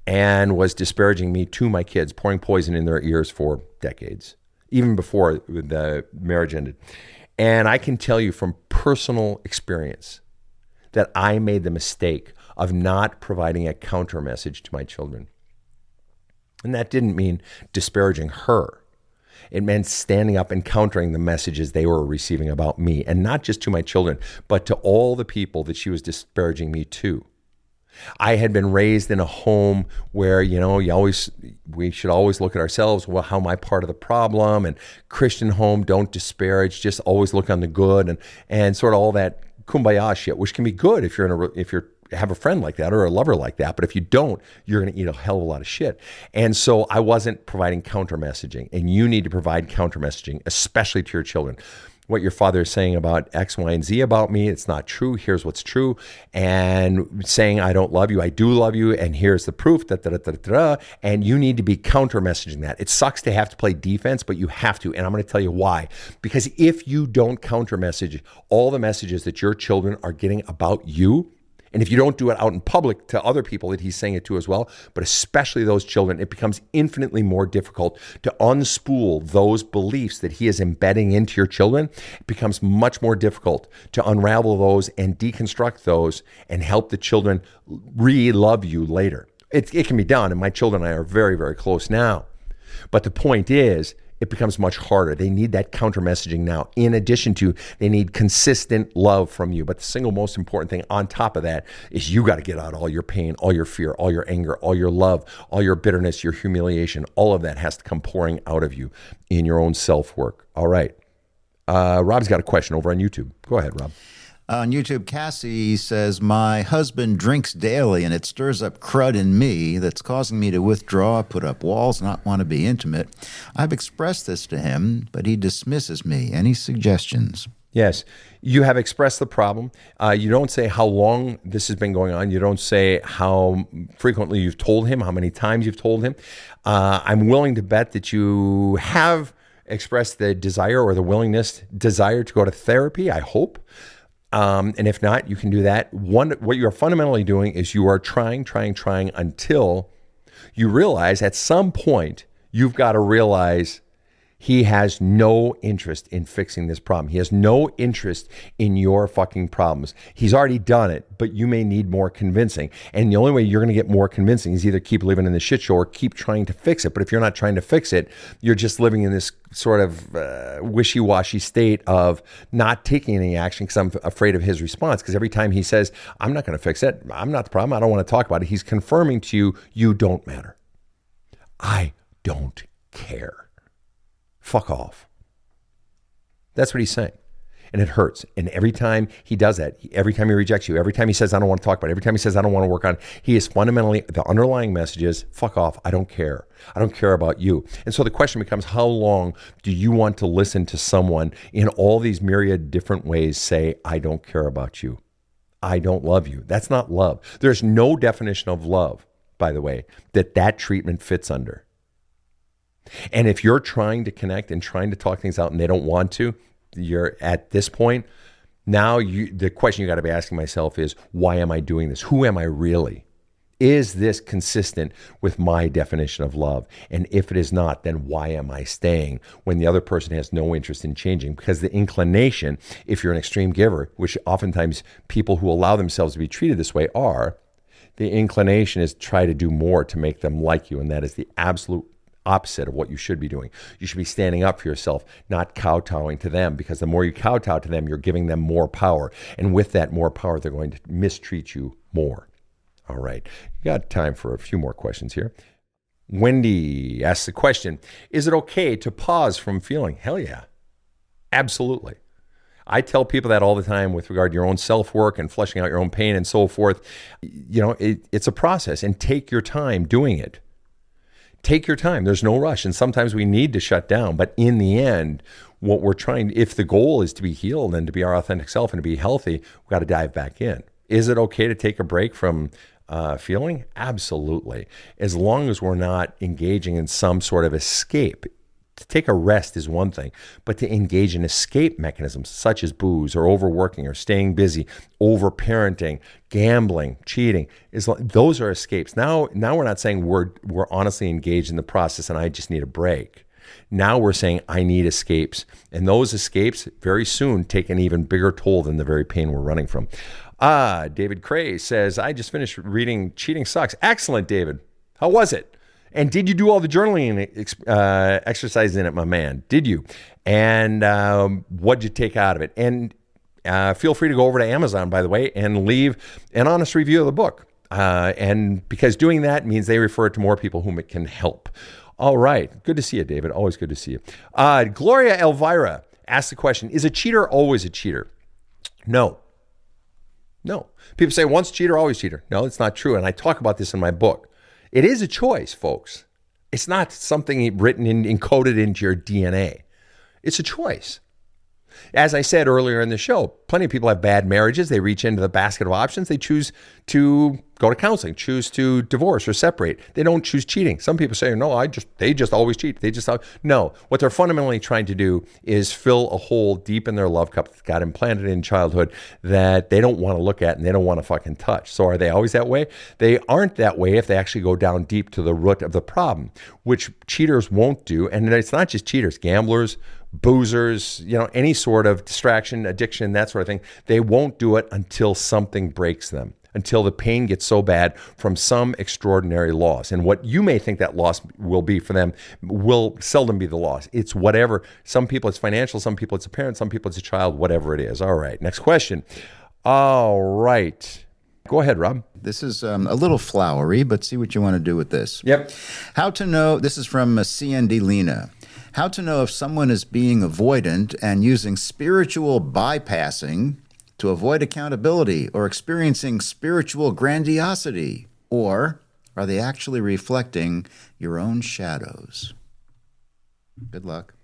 Speaker 1: and was disparaging me to my kids, pouring poison in their ears for decades, even before the marriage ended. And I can tell you from personal experience that I made the mistake of not providing a counter message to my children. And that didn't mean disparaging her. It meant standing up and countering the messages they were receiving about me, and not just to my children, but to all the people that she was disparaging me to. I had been raised in a home where, we we should always look at ourselves. Well, how am I part of the problem? And Christian home, don't disparage. Just always look on the good and sort of all that kumbaya shit, which can be good if you're have a friend like that or a lover like that. But if you don't, you're going to eat a hell of a lot of shit. And so I wasn't providing counter messaging, and you need to provide counter messaging, especially to your children. What your father is saying about X, Y, and Z about me, it's not true. Here's what's true. And saying I don't love you, I do love you, and here's the proof, and you need to be counter messaging that. It sucks to have to play defense, but you have to. And I'm going to tell you why. Because if you don't counter message all the messages that your children are getting about you, and if you don't do it out in public to other people that he's saying it to as well, but especially those children, it becomes infinitely more difficult to unspool those beliefs that he is embedding into your children. It becomes much more difficult to unravel those and deconstruct those and help the children re-love you later. It can be done, and my children and I are very, very close now. But the point is, it becomes much harder. They need that counter messaging now. In addition to, they need consistent love from you. But the single most important thing on top of that is you got to get out all your pain, all your fear, all your anger, all your love, all your bitterness, your humiliation. All of that has to come pouring out of you in your own self-work. All right. Rob's got a question over on YouTube. Go ahead, Rob.
Speaker 3: On YouTube, Cassie says, my husband drinks daily and it stirs up crud in me that's causing me to withdraw, put up walls, not want to be intimate. I've expressed this to him, but he dismisses me. Any suggestions?
Speaker 1: Yes, you have expressed the problem. You don't say how long this has been going on. You don't say how frequently you've told him, how many times you've told him. I'm willing to bet that you have expressed the desire or the desire to go to therapy, I hope. And if not, you can do that. What you are fundamentally doing is you are trying until you realize at some point you've got to realize he has no interest in fixing this problem. He has no interest in your fucking problems. He's already done it, but you may need more convincing. And the only way you're going to get more convincing is either keep living in the shit show or keep trying to fix it. But if you're not trying to fix it, you're just living in this sort of wishy-washy state of not taking any action because I'm afraid of his response. Because every time he says, I'm not going to fix it, I'm not the problem, I don't want to talk about it, he's confirming to you, you don't matter. I don't care. Fuck off. That's what he's saying. And it hurts. And every time he does that, every time he rejects you, every time he says, I don't want to talk about it, every time he says, I don't want to work on it, he is fundamentally, the underlying message is, fuck off. I don't care. I don't care about you. And so the question becomes, how long do you want to listen to someone in all these myriad different ways say, I don't care about you. I don't love you. That's not love. There's no definition of love, by the way, that treatment fits under. And if you're trying to connect and trying to talk things out and they don't want to, you're at this point, now the question you got to be asking myself is, why am I doing this? Who am I really? Is this consistent with my definition of love? And if it is not, then why am I staying when the other person has no interest in changing? Because the inclination, if you're an extreme giver, which oftentimes people who allow themselves to be treated this way are, the inclination is to try to do more to make them like you. And that is the absolute opposite of what you should be doing. You should be standing up for yourself, not kowtowing to them, because the more you kowtow to them, you're giving them more power. And with that more power, they're going to mistreat you more. All right. You got time for a few more questions here. Wendy asks the question, is it okay to pause from feeling? Hell yeah. Absolutely. I tell people that all the time with regard to your own self-work and fleshing out your own pain and so forth. You know, it's a process, and take your time doing it. Take your time. There's no rush. And sometimes we need to shut down. But in the end, what we're trying, if the goal is to be healed and to be our authentic self and to be healthy, we've got to dive back in. Is it okay to take a break from feeling? Absolutely. As long as we're not engaging in some sort of escape. To take a rest is one thing, but to engage in escape mechanisms such as booze or overworking or staying busy, over-parenting, gambling, cheating, those are escapes. Now we're not saying we're honestly engaged in the process and I just need a break. Now we're saying I need escapes. And those escapes very soon take an even bigger toll than the very pain we're running from. David Cray says, I just finished reading Cheating Sucks. Excellent, David. How was it? And did you do all the journaling exercises in it, my man? Did you? And what'd you take out of it? And feel free to go over to Amazon, by the way, and leave an honest review of the book. And because doing that means they refer it to more people whom it can help. All right. Good to see you, David. Always good to see you. Gloria Elvira asked the question, is a cheater always a cheater? No. No. People say once cheater, always cheater. No, it's not true. And I talk about this in my book. It is a choice, folks. It's not something written encoded into your DNA. It's a choice. As I said earlier in the show, plenty of people have bad marriages. They reach into the basket of options. They choose to go to counseling, choose to divorce or separate. They don't choose cheating. Some people say, no, they just always cheat. No, what they're fundamentally trying to do is fill a hole deep in their love cup that got implanted in childhood that they don't want to look at and they don't want to fucking touch. So are they always that way? They aren't that way if they actually go down deep to the root of the problem, which cheaters won't do. And it's not just cheaters, gamblers, boozers, any sort of distraction, addiction, that sort of thing. They won't do it until something breaks them, until the pain gets so bad from some extraordinary loss. And what you may think that loss will be for them will seldom be the loss. It's whatever. Some people it's financial, some people it's a parent, some people it's a child, whatever it is. All right, next question. All right. Go ahead, Rob.
Speaker 3: This is a little flowery, but see what you want to do with this.
Speaker 1: Yep.
Speaker 3: How to know, this is from CND Lena. How to know if someone is being avoidant and using spiritual bypassing to avoid accountability or experiencing spiritual grandiosity, or are they actually reflecting your own shadows? Good luck.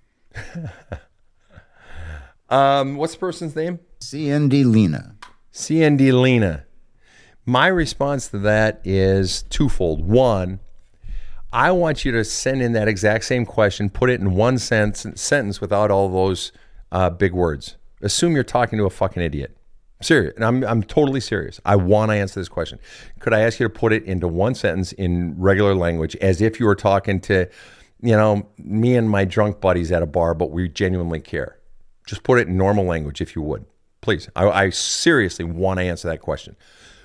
Speaker 1: What's the person's name?
Speaker 3: CND Lena.
Speaker 1: CND Lena. My response to that is twofold. One, I want you to send in that exact same question, put it in one sentence without all those big words. Assume you're talking to a fucking idiot. Serious. And I'm totally serious. I want to answer this question. Could I ask you to put it into one sentence in regular language as if you were talking to, me and my drunk buddies at a bar, but we genuinely care? Just put it in normal language if you would. Please. I seriously want to answer that question.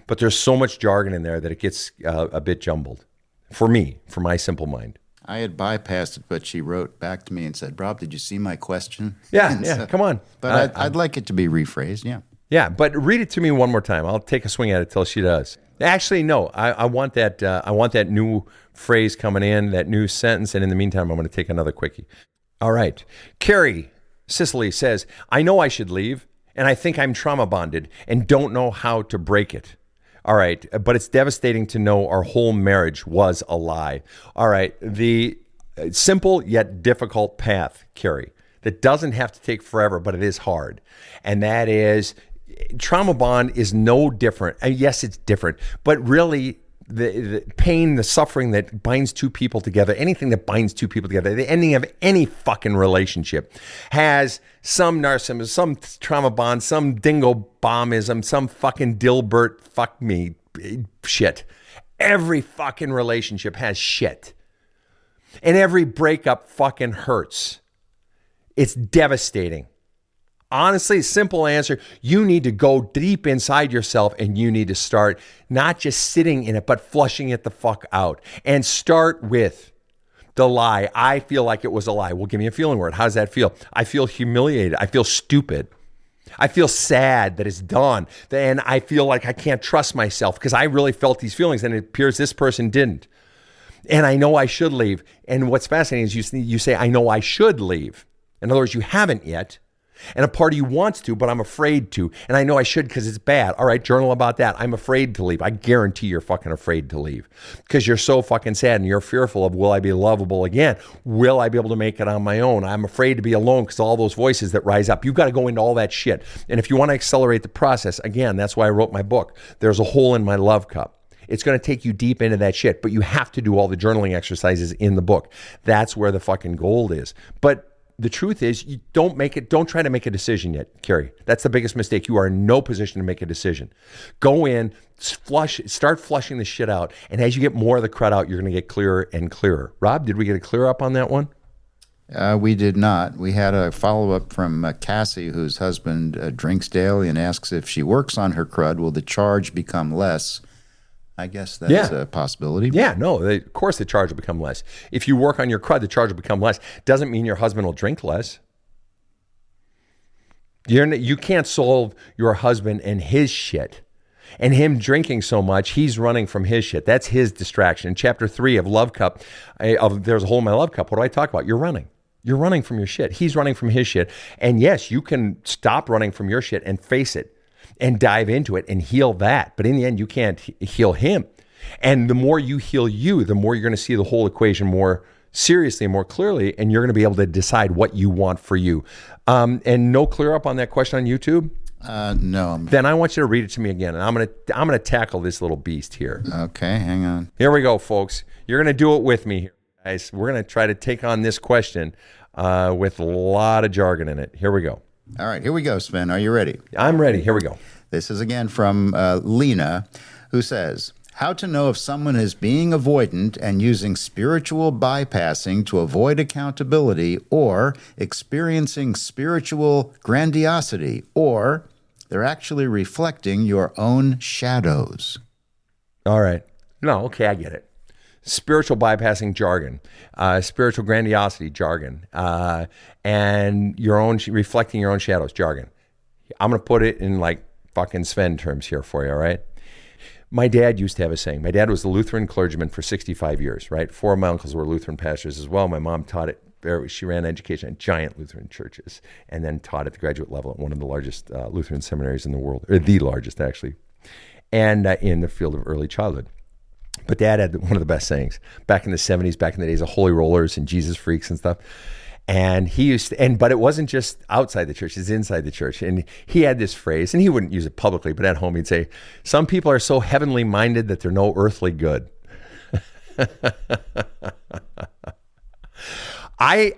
Speaker 1: But there's so much jargon in there that it gets a bit jumbled. For me, for my simple mind.
Speaker 3: I had bypassed it, but she wrote back to me and said, Rob, did you see my question?
Speaker 1: Yeah, come on.
Speaker 3: But I'd like it to be rephrased, yeah.
Speaker 1: Yeah, but read it to me one more time. I'll take a swing at it till she does. Actually, no, I want that I want that new phrase coming in, that new sentence, and in the meantime, I'm going to take another quickie. All right. Carrie Sicily says, I know I should leave, and I think I'm trauma bonded and don't know how to break it. All right, but it's devastating to know our whole marriage was a lie. All right, the simple yet difficult path, Carrie, that doesn't have to take forever, but it is hard. And that is, trauma bond is no different. Yes, it's different, but really the pain, the suffering that binds two people together, anything that binds two people together, the ending of any fucking relationship has some narcissism, some trauma bond, some dingo bombism, some fucking Dilbert fuck me shit. Every fucking relationship has shit. And every breakup fucking hurts. It's devastating. Honestly, simple answer, you need to go deep inside yourself and you need to start not just sitting in it, but flushing it the fuck out. And start with the lie. I feel like it was a lie. Well, give me a feeling word. How does that feel? I feel humiliated. I feel stupid. I feel sad that it's done. And I feel like I can't trust myself because I really felt these feelings and it appears this person didn't. And I know I should leave. And what's fascinating is you say, I know I should leave. In other words, you haven't yet. And a part of you wants to, but I'm afraid to. And I know I should because it's bad. All right, journal about that. I'm afraid to leave. I guarantee you're fucking afraid to leave because you're so fucking sad and you're fearful of, will I be lovable again? Will I be able to make it on my own? I'm afraid to be alone because all those voices that rise up. You've got to go into all that shit. And if you want to accelerate the process, again, that's why I wrote my book. There's a hole in my love cup. It's going to take you deep into that shit, but you have to do all the journaling exercises in the book. That's where the fucking gold is. But the truth is, you don't try to make a decision yet, Carrie. That's the biggest mistake. You are in no position to make a decision. Go in, start flushing the shit out. And as you get more of the crud out, you're going to get clearer and clearer. Rob, did we get a clear up on that one?
Speaker 3: We did not. We had a follow-up from Cassie, whose husband drinks daily and asks if she works on her crud, will the charge become less? I guess that's a possibility.
Speaker 1: Yeah, no, of course the charge will become less. If you work on your crud, the charge will become less. Doesn't mean your husband will drink less. You can't solve your husband and his shit. And him drinking so much, he's running from his shit. That's his distraction. In chapter 3 of Love Cup, There's a Hole in My Love Cup, what do I talk about? You're running. You're running from your shit. He's running from his shit. And yes, you can stop running from your shit and face it and dive into it and heal that. But in the end, you can't heal him. And the more you heal you, the more you're going to see the whole equation more seriously and more clearly, and you're going to be able to decide what you want for you. And no clear up on that question on YouTube?
Speaker 3: No.
Speaker 1: Then I want you to read it to me again, and I'm gonna tackle this little beast here.
Speaker 3: Okay, hang on.
Speaker 1: Here we go, folks. You're gonna do it with me here, guys. We're gonna try to take on this question with a lot of jargon in it. Here we go.
Speaker 3: All right, here we go, Sven. Are you ready?
Speaker 1: I'm ready. Here we go.
Speaker 3: This is again from Lena, who says, how to know if someone is being avoidant and using spiritual bypassing to avoid accountability, or experiencing spiritual grandiosity, or they're actually reflecting your own shadows.
Speaker 1: All right. No, okay, I get it. Spiritual bypassing jargon, spiritual grandiosity jargon, and reflecting your own shadows jargon. I'm going to put it in like fucking Sven terms here for you, all right? My dad used to have a saying. My dad was a Lutheran clergyman for 65 years, right? 4 of my uncles were Lutheran pastors as well. My mom taught it. She ran education at giant Lutheran churches and then taught at the graduate level at one of the largest Lutheran seminaries in the world, or the largest actually, and in the field of early childhood. But Dad had one of the best sayings back in the 70s, back in the days of holy rollers and Jesus freaks and stuff. And he used to, but it wasn't just outside the church, it's inside the church. And he had this phrase, and he wouldn't use it publicly, but at home he'd say, some people are so heavenly minded that they're no earthly good. I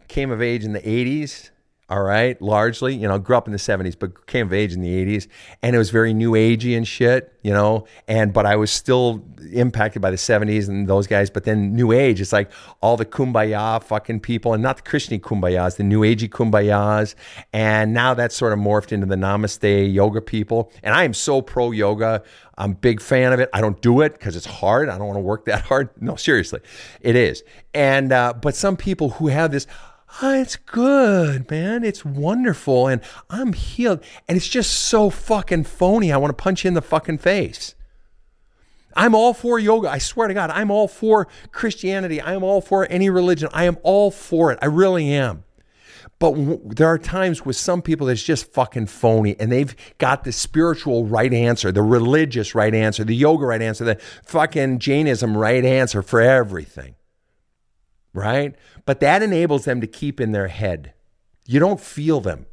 Speaker 1: came of age in the 80s, all right, largely, grew up in the 70s, but came of age in the 80s, and it was very new agey and shit, but I was still impacted by the 70s and those guys. But then new age, it's like all the kumbaya fucking people, and not the Christian kumbayas, the new agey kumbayas. And now that's sort of morphed into the namaste yoga people. And I am so pro yoga. I'm a big fan of it. I don't do it because it's hard. I don't want to work that hard. No, seriously, it is. And, but some people who have this, it's good, man. It's wonderful. And I'm healed. And it's just so fucking phony. I want to punch you in the fucking face. I'm all for yoga. I swear to God, I'm all for Christianity. I am all for any religion. I am all for it. I really am. But there are times with some people that's just fucking phony, and they've got the spiritual right answer, the religious right answer, the yoga right answer, the fucking Jainism right answer for everything. Right? But that enables them to keep in their head. You don't feel them.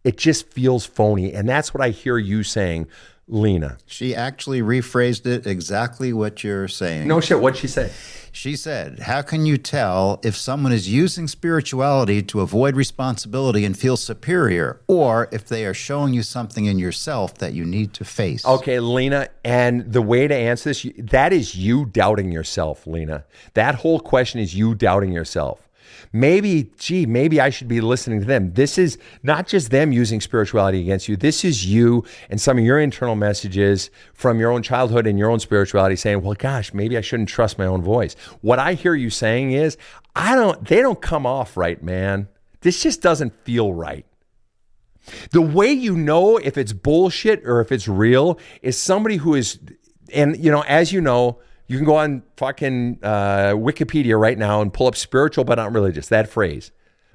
Speaker 1: It just feels phony. And that's what I hear you saying, Lena.
Speaker 3: She actually rephrased it exactly what you're saying.
Speaker 1: No shit. What'd she say?
Speaker 3: She said, how can you tell if someone is using spirituality to avoid responsibility and feel superior, or if they are showing you something in yourself that you need to face?
Speaker 1: Okay, Lena, and the way to answer this, that is you doubting yourself, Lena. That whole question is you doubting yourself. Maybe I should be listening to them. This is not just them using spirituality against you. This is you and some of your internal messages from your own childhood and your own spirituality saying, well, gosh, maybe I shouldn't trust my own voice. What I hear you saying is, they don't come off right, man. This just doesn't feel right. The way you know if it's bullshit or if it's real is somebody who is, and as you know, you can go on fucking Wikipedia right now and pull up spiritual but not religious, that phrase.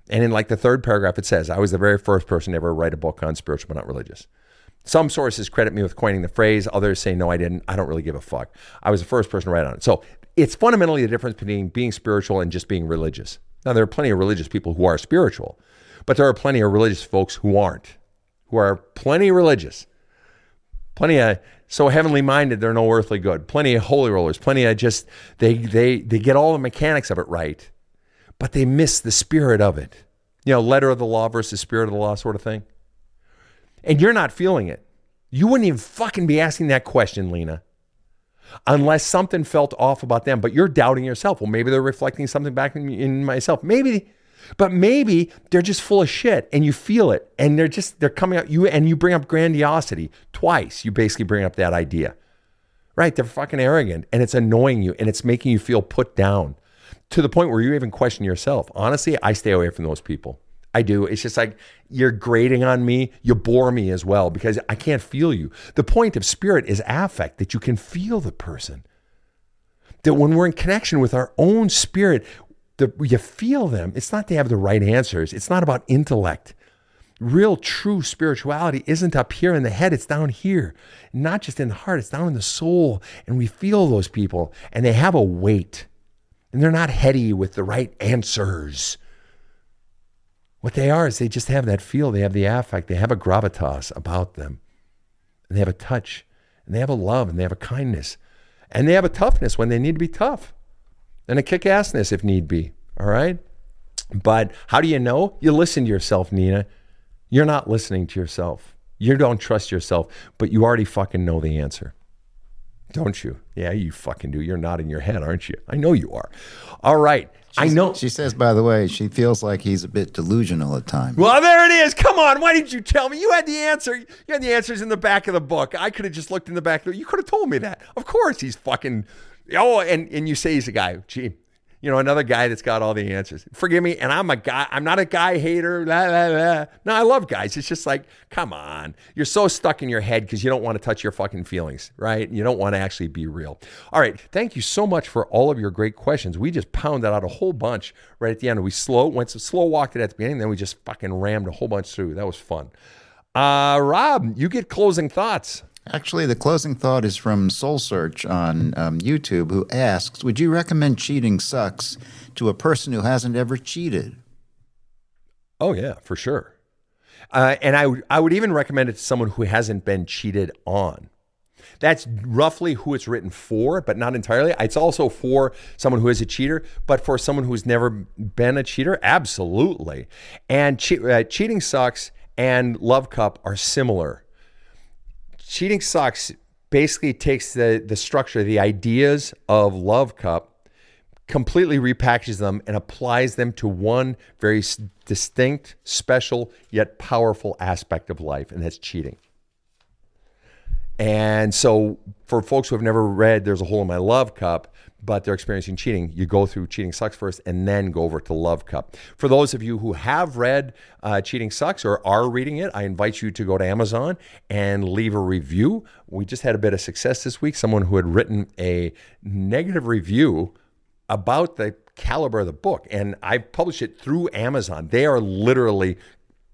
Speaker 1: And in like the third paragraph, it says, I was the very first person to ever write a book on spiritual but not religious. Some sources credit me with coining the phrase. Others say, no, I didn't. I don't really give a fuck. I was the first person to write on it. So it's fundamentally the difference between being spiritual and just being religious. Now, there are plenty of religious people who are spiritual, but there are plenty of religious folks who aren't, who are plenty religious. Plenty of so heavenly minded, they're no earthly good. Plenty of holy rollers, plenty of just, they get all the mechanics of it right, but they miss the spirit of it. Letter of the law versus spirit of the law sort of thing. And you're not feeling it. You wouldn't even fucking be asking that question, Lena, unless something felt off about them, but you're doubting yourself. Well, maybe they're reflecting something back in myself. Maybe. But maybe they're just full of shit and you feel it and they're coming at you, and you bring up grandiosity twice. You basically bring up that idea, right? They're fucking arrogant and it's annoying you and it's making you feel put down to the point where you even question yourself. Honestly, I stay away from those people. I do. It's just like you're grating on me. You bore me as well because I can't feel you. The point of spirit is affect, that you can feel the person. That when we're in connection with our own spirit, you feel them. It's not to have the right answers. It's not about intellect. Real, true spirituality isn't up here in the head. It's down here. Not just in the heart. It's down in the soul. And we feel those people. And they have a weight. And they're not heady with the right answers. What they are is they just have that feel. They have the affect. They have a gravitas about them. And they have a touch. And they have a love. And they have a kindness. And they have a toughness when they need to be tough. And a kick-assness if need be. All right? But how do you know? You listen to yourself, Nina. You're not listening to yourself. You don't trust yourself. But you already fucking know the answer. Don't you? Yeah, you fucking do. You're nodding your head, aren't you? I know you are. All right. I know.
Speaker 3: She says, by the way, she feels like he's a bit delusional at times.
Speaker 1: Well, there it is. Come on. Why didn't you tell me? You had the answer. You had the answers in the back of the book. I could have just looked in the back. You could have told me that. Of course, he's fucking. Oh, and you say he's a guy. Gee, another guy that's got all the answers. Forgive me. And I'm a guy. I'm not a guy hater. Blah, blah, blah. No, I love guys. It's just like, come on. You're so stuck in your head because you don't want to touch your fucking feelings, right? You don't want to actually be real. All right. Thank you so much for all of your great questions. We just pounded out a whole bunch right at the end. We slow walked it at the beginning. Then we just fucking rammed a whole bunch through. That was fun. Rob, you get closing thoughts.
Speaker 3: Actually, the closing thought is from Soul Search on YouTube, who asks, would you recommend Cheating Sucks to a person who hasn't ever cheated?
Speaker 1: Oh, yeah, for sure. And I would even recommend it to someone who hasn't been cheated on. That's roughly who it's written for, but not entirely. It's also for someone who is a cheater, but for someone who's never been a cheater, absolutely. And Cheating Sucks and Love Cup are similar. Cheating Sucks basically takes the structure, the ideas of Love Cup, completely repackages them and applies them to one very distinct, special, yet powerful aspect of life, and that's cheating. And so for folks who have never read There's a Hole in My Love Cup, but they're experiencing cheating, you go through Cheating Sucks first and then go over to Love Cup. For those of you who have read Cheating Sucks or are reading it, I invite you to go to Amazon and leave a review. We just had a bit of success this week. Someone who had written a negative review about the caliber of the book, and I published it through Amazon. They are literally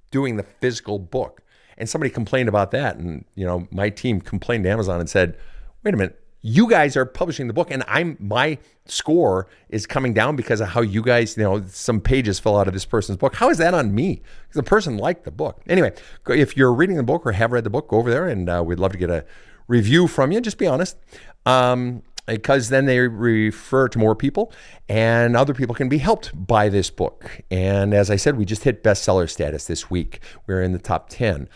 Speaker 1: doing the physical book. And somebody complained about that, and my team complained to Amazon and said, wait a minute, you guys are publishing the book and my score is coming down because of how you guys, some pages fell out of this person's book. How is that on me? Because the person liked the book. Anyway, if you're reading the book or have read the book, go over there and we'd love to get a review from you. Just be honest. Because then they refer to more people and other people can be helped by this book. And as I said, we just hit bestseller status this week. We're in the top 10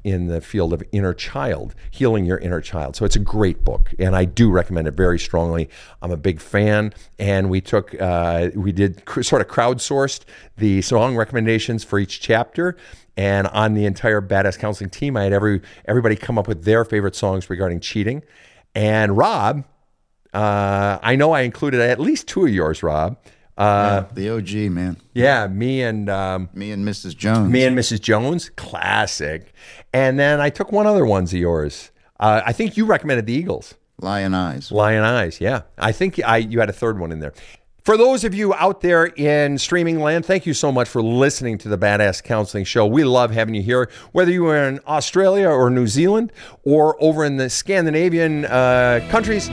Speaker 1: in the field of inner child, healing your inner child. So it's a great book, and I do recommend it very strongly. I'm a big fan, and we did sort of crowdsourced the song recommendations for each chapter. And on the entire Badass Counseling team, I had everybody come up with their favorite songs regarding cheating. And Rob, I know I included at least two of yours, Rob.
Speaker 3: The OG, man.
Speaker 1: Yeah, me and
Speaker 3: Mrs. Jones.
Speaker 1: Me and Mrs. Jones, classic. And then I took one other ones of yours. I think you recommended the Eagles.
Speaker 3: Lion Eyes.
Speaker 1: Lion Eyes, yeah. I think you had a third one in there. For those of you out there in streaming land, thank you so much for listening to the Badass Counseling Show. We love having you here, whether you are in Australia or New Zealand or over in the Scandinavian countries.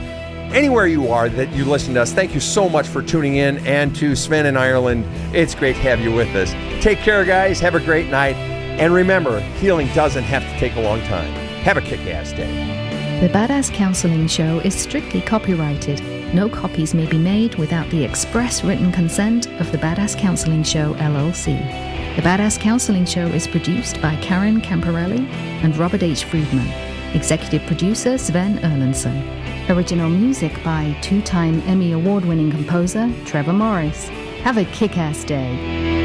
Speaker 1: Anywhere you are that you listen to us, thank you so much for tuning in. And to Sven in Ireland, it's great to have you with us. Take care, guys. Have a great night. And remember, healing doesn't have to take a long time. Have a kick-ass day.
Speaker 2: The Badass Counseling Show is strictly copyrighted. No copies may be made without the express written consent of the Badass Counseling Show, LLC. The Badass Counseling Show is produced by Karen Camparelli and Robert H. Friedman. Executive producer Sven Erlandson. Original music by two-time Emmy Award-winning composer Trevor Morris. Have a kick-ass day.